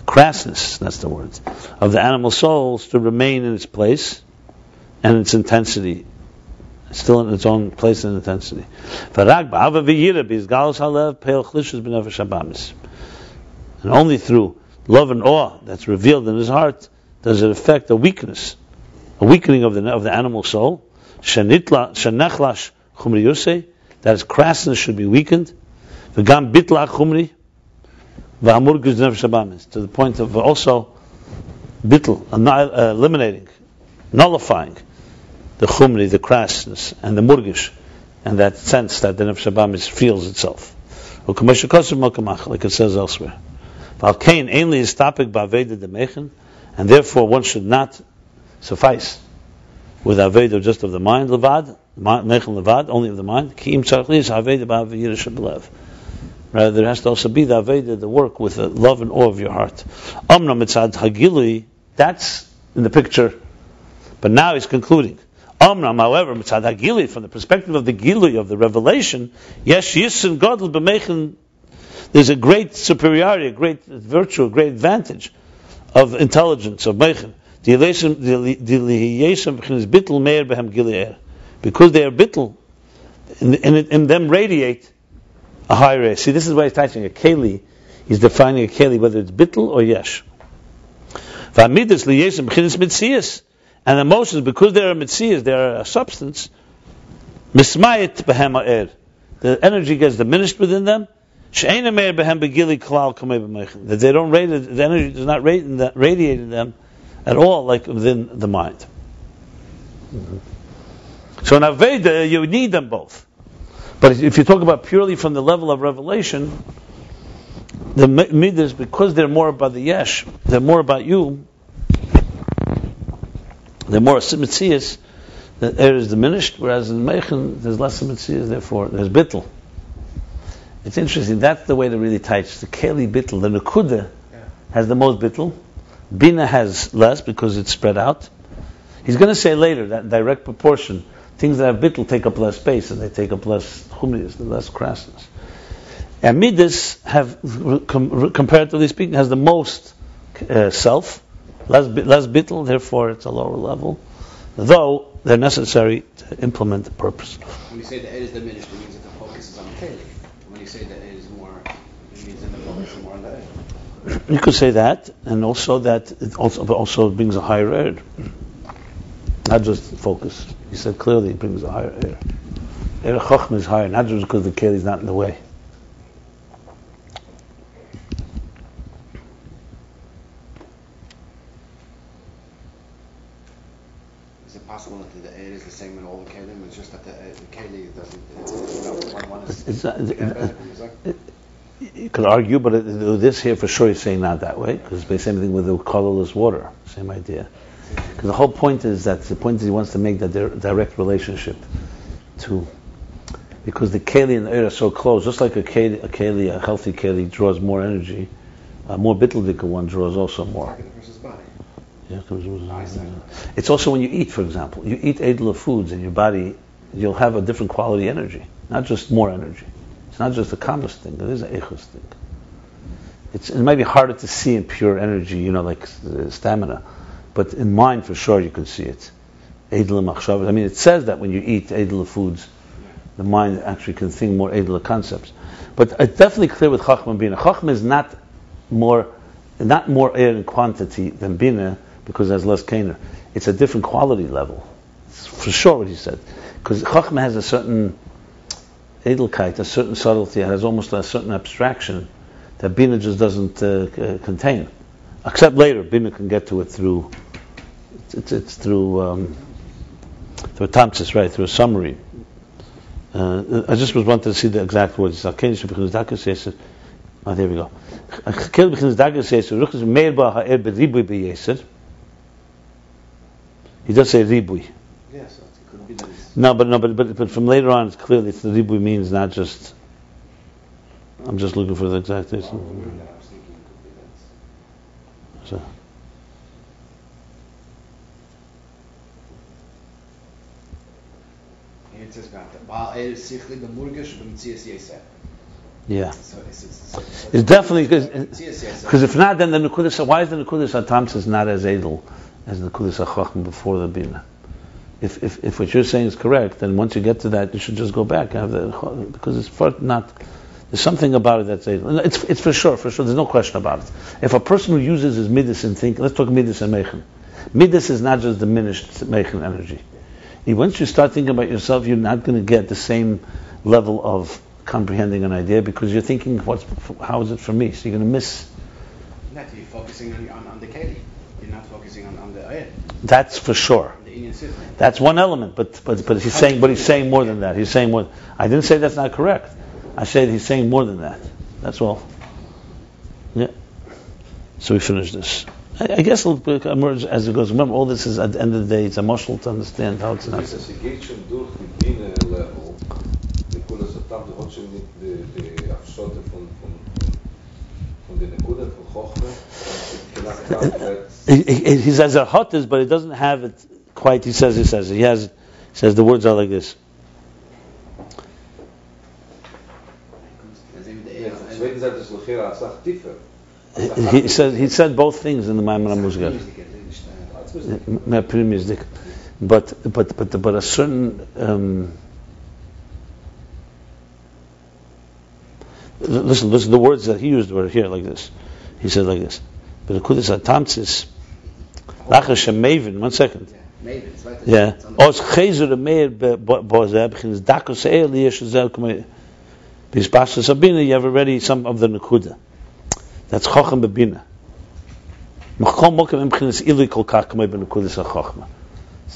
crassness, that's the word, of the animal souls to remain in its place and its intensity, still in its own place and intensity. And only through love and awe that's revealed in his heart does it affect a weakening of the animal soul. Shenechlash chumri yosei, that its crassness should be weakened. V'gam bitla chumri v'hamurgus nefesh habamis, to the point of also bitl, eliminating, nullifying the chumri, the crassness, and the murgish, and that sense that the nefesh habamis feels itself. Like it says elsewhere. And therefore one should not suffice with aveda just of the mind, levad, only of the mind. Rather, there has to also be the aveda, the work with the love and awe of your heart. That's in the picture, but now he's concluding. However, from the perspective of the gilui, of the revelation, yes, yisin gadol b'meichen, there's a great superiority, a great virtue, a great advantage of intelligence, of meichen. Because they are bittul, in them radiate a high ray. See, this is why he's touching a keli. He's defining a keli, whether it's bittul or yesh. And emotions, because they are mitzias, they are a substance, mismayit behem ha'er, the energy gets diminished within them. That they don't radiate, the energy does not radiate in them at all, like within the mind. So in Aveda, you need them both. But if you talk about purely from the level of revelation, the midas, because they're more about the yesh, they're more about you, they're more mitzias, the air is diminished, whereas in Meichen, there's less mitzias, therefore there's bittul. It's interesting. That's the way to really touch the keli bittul. The nekuda has the most bittul. Bina has less because it's spread out. He's going to say later that in direct proportion, things that have bittul take up less space and they take up less chumriyas, less crassness. And midas have, comparatively speaking, has the most self, less bittul. Therefore, it's a lower level, though they're necessary to implement the purpose. When you say the aid is diminished, it means that the focus is on the keli. When you say the aid is more, it means that the focus is more on the aid. You could say that, and also that it also brings a higher air. Not just focus. He said clearly it brings a higher air. Air chokhmah is higher, not just because the keli is not in the way. Is it possible that the aid is the same in all the kelim? It's just that the keli doesn't. One is. You could argue, but this here for sure he's saying not that way, because it's the same thing with the colorless water, same idea. Because the whole point is that he wants to make that direct relationship to, because the keli and the air are so close, just like a healthy keli draws more energy, more bitteldika one draws also more. Yeah, it's also when you eat, for example, you eat edler foods in your body, you'll have a different quality energy, not just more energy. It's not just a kamas thing, it is an echos thing. It might be harder to see in pure energy, like stamina, but in mind for sure you can see it. Edler machshavas. I mean, it says that when you eat edler foods, the mind actually can think more edler concepts. But it's definitely clear with chachma and bina. Chachma is not more air in quantity than bina because it has less kener. It's a different quality level. It's for sure what he said. Because chachma has a certain edelkeit, a certain subtlety, it has almost a certain abstraction that bina just doesn't contain. Except later, bina can get to it through through a tamsis, right? Through a summary. I just wanted to see the exact words. Oh, there we go. He does say ribui. Yes, it could be that. But from later on, it's clearly the ribui means not just. I'm just looking for the exact thing. So. It says yeah. It's definitely because if not, then the nekudas. Why is the nekudas atamsis not as edel as the nekudas achachim before the bina? If what you're saying is correct, then once you get to that, you should just go back and have the, because it's not. There's something about it that's edel. It's for sure. There's no question about it. If a person who uses his midas and think, let's talk midas and meichen. Midas is not just diminished meichen energy. Once you start thinking about yourself, you're not going to get the same level of comprehending an idea because you're thinking, how is it for me? So you're going to miss. You're focusing on the keli. You're not focusing on the ayat. That's for sure. That's one element, but he's saying more than that. He's saying more. I didn't say that's not correct. I said he's saying more than that. That's all. Yeah. So we finish this. I guess it'll emerge as it goes. Remember, all this is at the end of the day, it's emotional to understand how it's not. He says a hot is, but it doesn't have it quite. He says the words are like this. He said both things in the Maimon HaMusgar. But a certain listen. The words that he used were here like this. He said like this. But the Kudas Atamtzis Lachash Mavin. 1 second. Yeah. Os Chazer Meir Bozeb Chins Dakos Eil Yeshazel Kumei. Spatial Sabina. You have already some of the Nekuda. That's Chacham Bebina. It's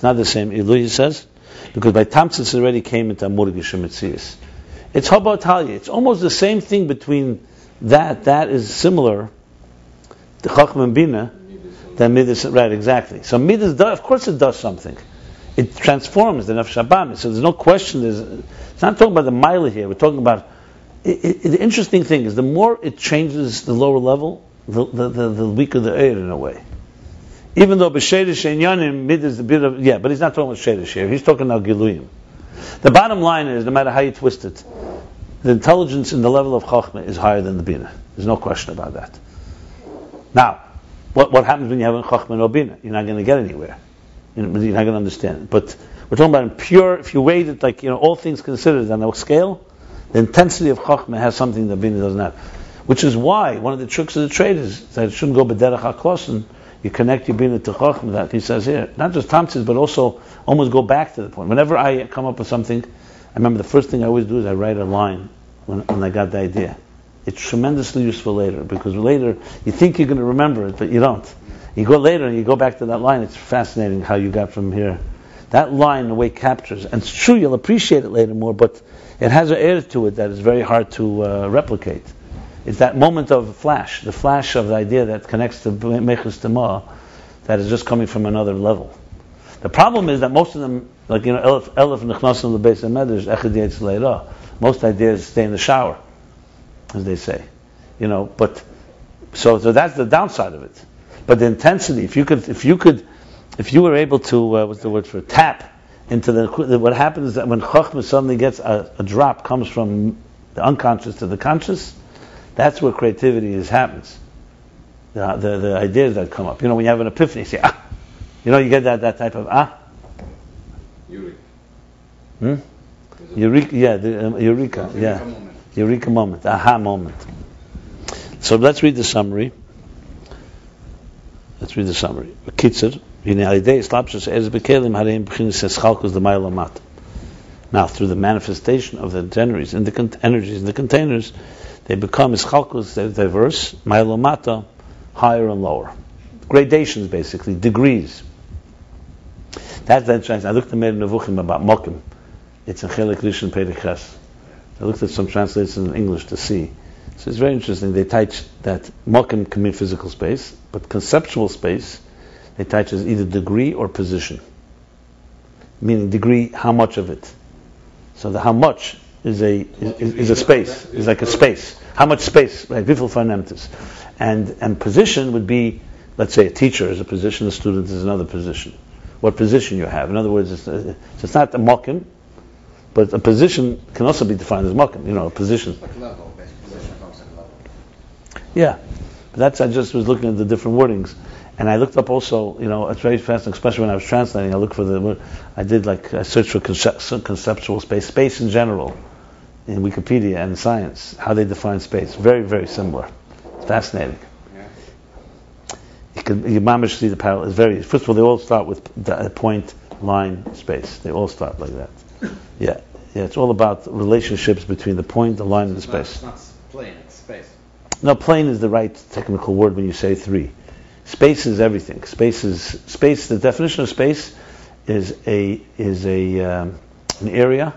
not the same Ilu, he says, because by Tamtzis already came into Amurgish Metzias. It's Habatalya. It's almost the same thing between that. That is similar to Chacham and Bina than Midas. Right, exactly. So Midas does, of course, it does something. It transforms the Nefesh Habamid. So there's no question. It's not talking about the Mila here. We're talking about the interesting thing is the more it changes the lower level, the weaker the air in a way. Even though b'sheidish enyanim mid is a bit of but he's not talking about sheidish here. He's talking about giluyim. The bottom line is, no matter how you twist it, the intelligence in the level of chokhmah is higher than the bina. There's no question about that. Now, what happens when you have a chokhmah no bina? You're not going to get anywhere. You're not going to understand it. But we're talking about in pure. If you weigh it like all things considered on a scale, the intensity of chokhmah has something that bina doesn't have. Which is why one of the tricks of the trade is that it shouldn't go b'derech hakosen. You connect your bina to chokhmah, that he says here. Not just tamtzis, but also almost go back to the point. Whenever I come up with something, I remember the first thing I always do is I write a line when I got the idea. It's tremendously useful later, because later you think you're going to remember it, but you don't. You go later and you go back to that line. It's fascinating how you got from here. That line, the way it captures, and it's true, you'll appreciate it later more, but it has an air to it that is very hard to replicate. It's that moment of flash, the flash of the idea that connects to Mechus Tema, that is just coming from another level. The problem is that most of them, like Elef Nechnasim L'Beis HaMedrash, Echad Yetz Leira, most ideas stay in the shower, as they say, But so that's the downside of it. But the intensity, if you were able to, what's the word for it? Tap into what happens is that when Chochmah suddenly gets a drop, comes from the unconscious to the conscious, that's where creativity happens. The ideas that come up. When you have an epiphany, you say, you get that type of Eureka. Eureka moment, aha moment. So let's read the summary. Kitzer, now, through the manifestation of the energies in the containers, they become ischalkus, they're diverse, ma'ilomata, higher and lower. Gradations, basically, degrees. That's that translation. I looked at Meir Nevuchim about Mokim. It's in Chelik Rishon Perek Ches. I looked at some translations in English to see. So it's very interesting. They teach that Mokim can mean physical space, but conceptual space, they teach as either degree or position. Meaning degree, how much of it. So the how much is a space, is like a space. How much space, right? Wie viel vernimmt. And position would be, let's say a teacher is a position, a student is another position. What position you have. In other words, it's not a mokim, but a position can also be defined as mokim, a position. Like level, basically, position concept level. Yeah. But I just was looking at the different wordings. And I looked up also, it's very fascinating, especially when I was translating, I searched for conceptual space in general, in Wikipedia and science, how they define space. Very, very similar. It's fascinating. You mamish see the parallel. First of all, they all start with the point, line, space. They all start like that. Yeah, it's all about relationships between the point, the line, and the space. It's not plane, it's space. No, plane is the right technical word when you say three. Space is everything. Space. The definition of space is an area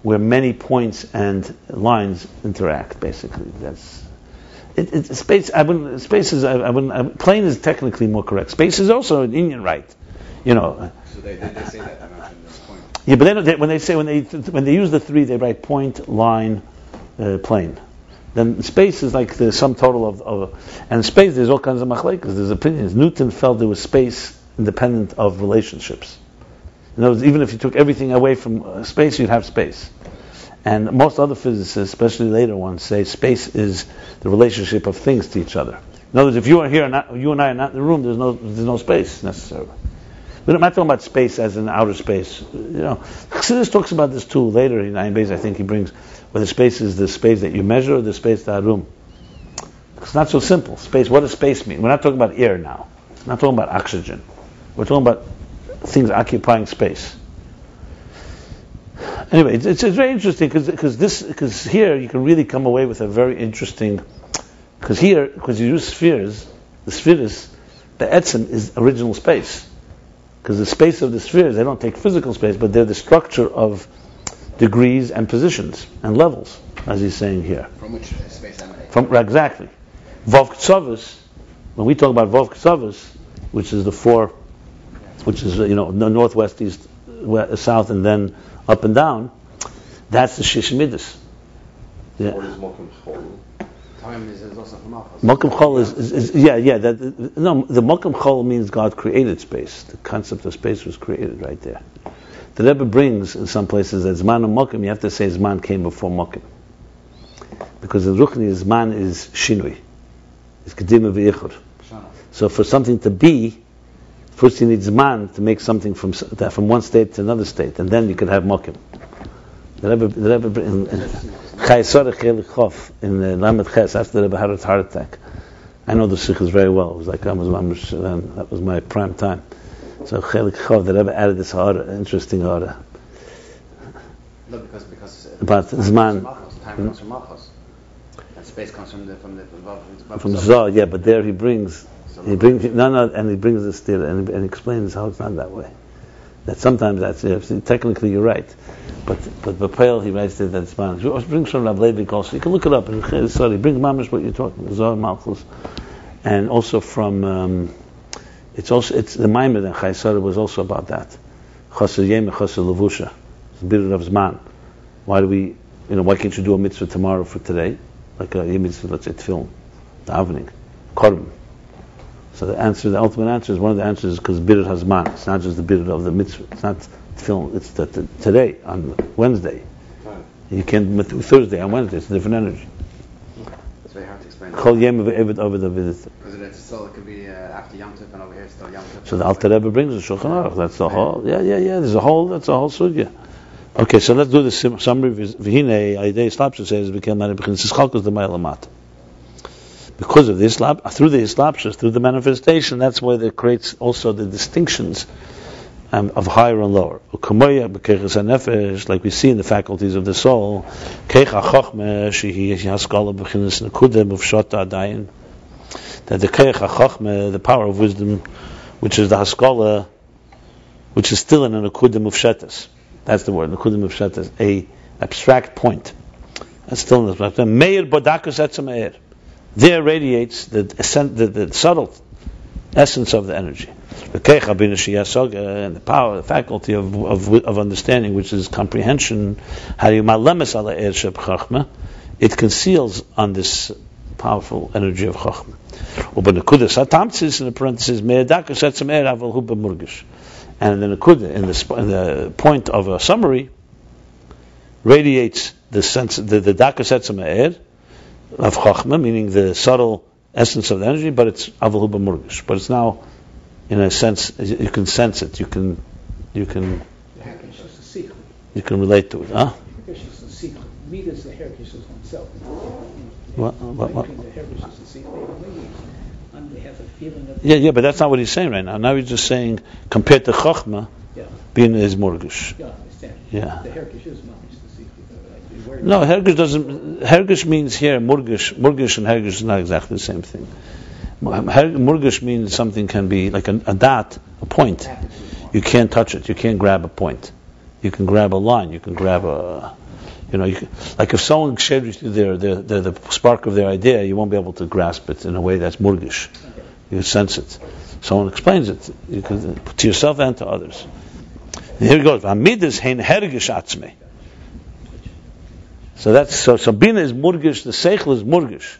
where many points and lines interact. Basically, it's space. Plane is technically more correct. Space is also an Indian right. So they say that they mentioned this point. Yeah, but when they use the three, they write point, line, plane. Then space is like the sum total of and space, there's all kinds of machlekes, there's opinions. Newton felt there was space independent of relationships. In other words, even if you took everything away from space, you'd have space. And most other physicists, especially later ones, say space is the relationship of things to each other. In other words, if you are here, you and I are not in the room, there's no space necessarily. We're not talking about space as in outer space. Chassidus talks about this too later in Ayin Beis. I think he brings whether space is the space that you measure or the space that room. It's not so simple. Space. What does space mean? We're not talking about air now. We're not talking about oxygen. We're talking about things occupying space. Anyway, it's very interesting because here you can really come away with a very interesting. Because you use spheres, the spheres, the etzem is original space. Because the space of the spheres, they don't take physical space, but they're the structure of degrees and positions and levels, as he's saying here. From which space emanates? Exactly. Vav Ktsavos, when we talk about Vav Ktsavos, which is the four, which is the northwest, east, west, south, and then up and down, that's the Shish Midas. Yeah. What is Mokum Chol? Time is also from Malchus. Mokum Chol is the Mokum Chol means God created space. The concept of space was created right there. The Rebbe brings in some places that Zman and Mokum, you have to say Zman came before Mokum. Because in Ruchni, Zman is Shinui. It's Kedima V'Ichur. So for something to be, first you need Zman to make something from one state to another state, and then you could have Mokum. The Rebbe in Chayesor Chelik Chof in Lamed Ches, after the Rebbe had a heart attack. I know the Sikhs very well. It was like that was my prime time. So Chelik Chof, the Rebbe added this interesting order. No, because about Zman. Time comes from Malchus. And space comes from the Zohar. Yeah, but there he brings and he brings this theory and he explains how it's not that way. That sometimes technically you're right, but Bapel he writes that it's Zman. He brings from Rabbi Levi also. You can look it up. Sorry, bring mamish what you're talking about, Zohar Malchus, and also from it's the Maimed and Chayesor was also about that. Chasser Yem, Chasser Levusha. It's a bit of Zman. Why can't you do a mitzvah tomorrow for today? Like a mitzvah, let's say tefillin, davening, korban. So the ultimate answer is, one of the answers is because bidur has man. It's not just the bidur of the mitzvah. It's not tefillin. It's today, on Wednesday. You can't do Thursday, on Wednesday. It's a different energy. It's very hard to explain. Chol yem over the visit. Because it could be after Yom Tov and over here it's still Yom Tov. So the Alter Rebbe brings the Shulchan Aruch. That's the whole. Yeah. That's a whole sugya. Okay, so let's do the summary. V'hinei Ayin Beis says became not because the Ma'alamat. Because of the through the Islapshus, through the manifestation, that's where it creates also the distinctions of higher and lower. Like we see in the faculties of the soul, that the the power of wisdom, which is the haskala, which is still in an akudah mufshetas. That's the word, akudah mufshetas, a abstract point. That's still in the meir bodakus etzem. There radiates the subtle essence of the energy. And the power, the faculty of understanding, which is comprehension, it conceals on this powerful energy of Chachma. In the parentheses, and then in the point of a summary, radiates the sense, the dakas etzem ha'er of Chachma, meaning the subtle essence of the energy, but it's aval hu b'murgish. But it's now, in a sense, you can sense it. You can relate to it, huh? Midas the Herkish is himself. What? The Herkish is the secret. They have a feeling of. Yeah, but that's not what he's saying right now. Now he's just saying, compared to Chachma, being his murgish. Yeah, I understand. Yeah. The Herkish is mamish the secret. No, Hergish doesn't. Hergish means here Murgish. Murgish and Hergish is not exactly the same thing. Murgish means something can be like a dot, a point. You can't touch it. You can't grab a point. You can grab a line. You can grab like if someone shared with you the spark of their idea, you won't be able to grasp it in a way that's Murgish. You sense it. Someone explains it. You can to yourself and to others. And here it goes. Amidas hein Hergish atzmei. So that's so Bina is murgish, the seichel is murgish.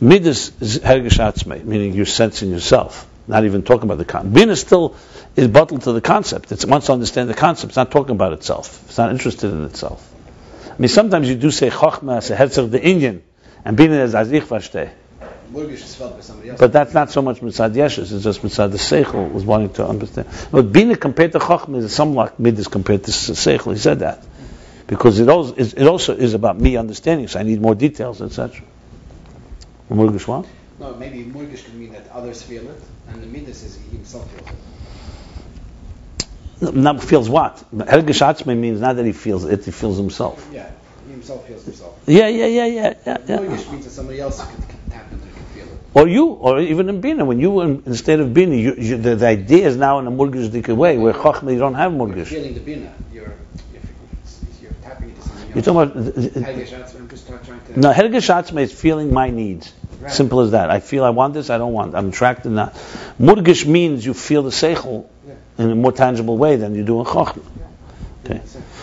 Midas is hergish atzmei, meaning you're sensing yourself, not even talking about the concept. Bina still is bottled to the concept. It wants to understand the concept. It's not talking about itself. It's not interested in itself. I mean, sometimes you do say chachma as a herzog the Indian, and Bina is as ich verstehe. Murgish is felt by somebody else. But that's not so much mitzad yeshes. It's just mitzad the seichel was wanting to understand. But Bina compared to chachma is somewhat midas compared to seichel. He said that. Because it also is about me understanding, so I need more details, etc. Murgish what? No, maybe Murgish could mean that others feel it, and the Midas is he himself feels it. Not feels what? Hergish atzmei means not that he feels it, he feels himself. Yeah, he himself feels himself. Yeah. Murgish means that somebody else can tap into it, can feel it. Or you, or even in Bina, when you in the state of Bina, the idea is now in a Murgish way, where Chachma you don't have Murgish. You're feeling the Bina, you're tapping into something else. You're talking about Hergish atzmei, I'm just trying to. No, Hergish atzmei is feeling my needs. Right. Simple as that. I feel I want this, I don't want. I'm attracted, not. Murgish means you feel the seichel in a more tangible way than you do in Chachma. Okay.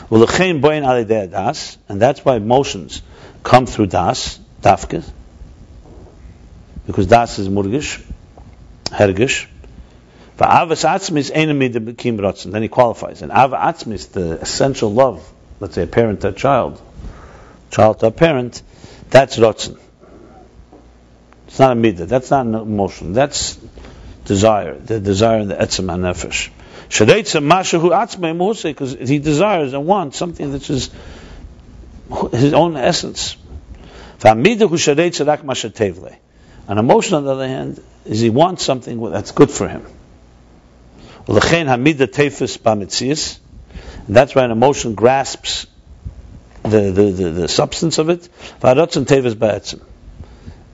V'lechein boyin alidei das, and that's why emotions come through das, dafke, because das is murgish, hergish. V'avas atzmis ein midah b'kim rotzen. Then he qualifies. And ava atzmis, the essential love, let's say a parent to a child to a parent, that's rotzen. It's not a midah. That's not an emotion. That's desire. The desire in the etzem hanefesh. Shadeitza mashahu atzmei muhusei, because he desires and wants something that is his own essence. V'amidah hu shadeitza rak mashatevle. An emotion, on the other hand, is he wants something that's good for him. L'chein hamidah tefes b'mitzias, and that's why an emotion grasps the substance of it. V'aratzon tefes ba'etzem,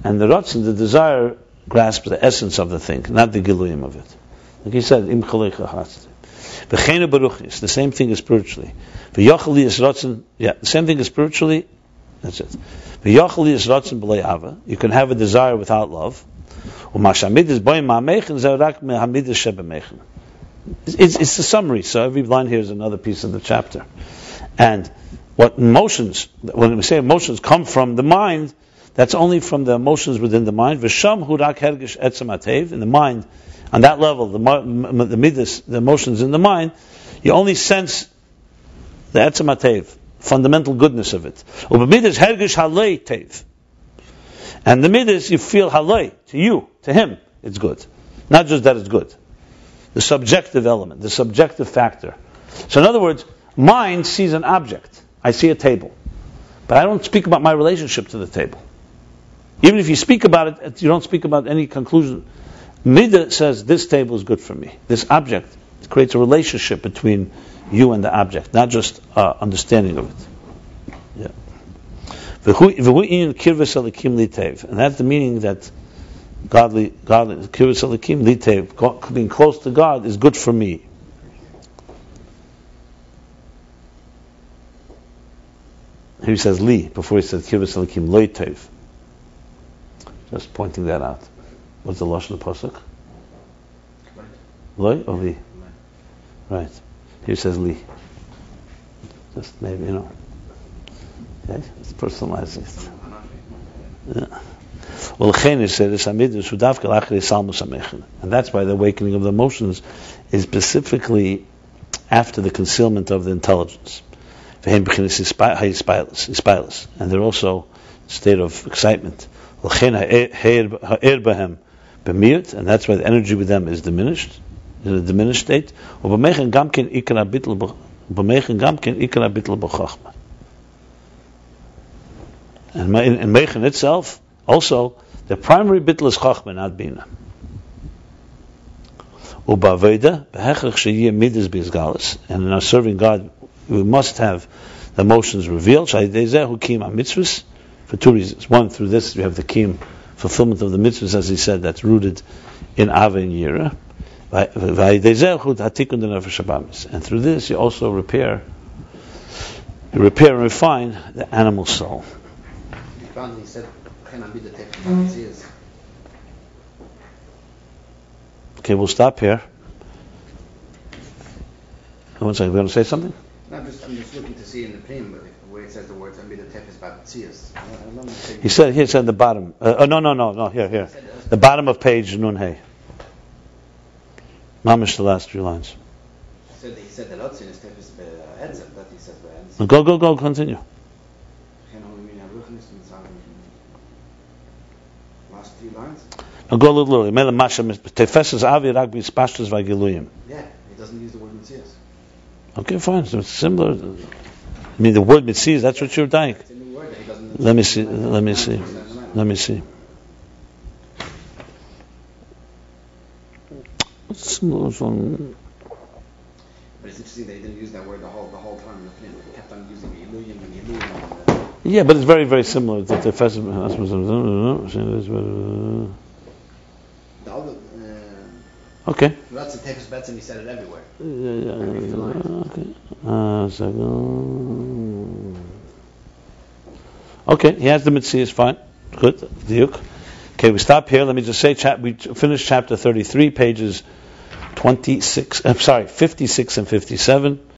and the ratzon, the desire, grasps the essence of the thing, not the giluyim of it. Like he said, im chalecha hast. V'cheinu baruchis, the same thing is spiritually. V'yochali is ratzon, the same thing is spiritually. That's it. V'yochali is ratzon b'lei ava. You can have a desire without love. U'mashamid is boim ma'amechen zerak mehamid is shebemechen. It's a summary, so every line here is another piece of the chapter. And what emotions, when we say emotions come from the mind, that's only from the emotions within the mind. V'sham hurak hergish etzem atev, in the mind, on that level, the midas, the emotions in the mind, you only sense the etzem atev, fundamental goodness of it. U'b'midas hergish halei tev, and the midas you feel halei, to you, to him, it's good. Not just that it's good. The subjective element, the subjective factor. So in other words, mind sees an object. I see a table. But I don't speak about my relationship to the table. Even if you speak about it, you don't speak about any conclusion. Midah says, this table is good for me. This object creates a relationship between you and the object, not just understanding of it. Yeah. And that's the meaning that godly, kirvus elikim litev, being close to God is good for me. Here he says li before he says kirvus elikim loitev. Just pointing that out. What's the lashon of the pasuk? Loy or li? Right. Here he says li. Just maybe Okay, it's personalizing it. Yeah. And that's why the awakening of the emotions is specifically after the concealment of the intelligence. And they're also a state of excitement. And that's why the energy with them is diminished, in a diminished state. And in Meichen itself, also, the primary bittul is chachma, not bina. And in our serving God, we must have the emotions revealed. For two reasons. One, through this we have the kiyum, fulfillment of the mitzvahs, as he said, that's rooted in ava and yira. And through this you also repair and refine the animal soul. He said, okay, we'll stop here. One second, you want to say something? No, I'm just looking to see in the prim, but where it says the words Amida Tef is about Tzias. He said the bottom. No, here. The bottom of page Nun Hey. Mamish, the last 3 lines. He said the Lotzin is Tef is Etzem, that he says Go, continue. Last 3 lines? Now go a little early. Yeah, he doesn't use the word Metzias. Okay, fine. So it's similar. I mean, the word Metzias, that's what you're dying. It's a new word that he doesn't. Let me see. But it's interesting that he didn't use that word the whole time in the film. He kept on using Iluyim. Yeah, but it's very, very similar to the first. The other. Okay. That's the Tefes Betzim. He said it everywhere. Okay, he has the Metzias, fine. Good. Diuk. Okay, we stop here. Let me just say, we finished chapter 33, pages 56 and 57.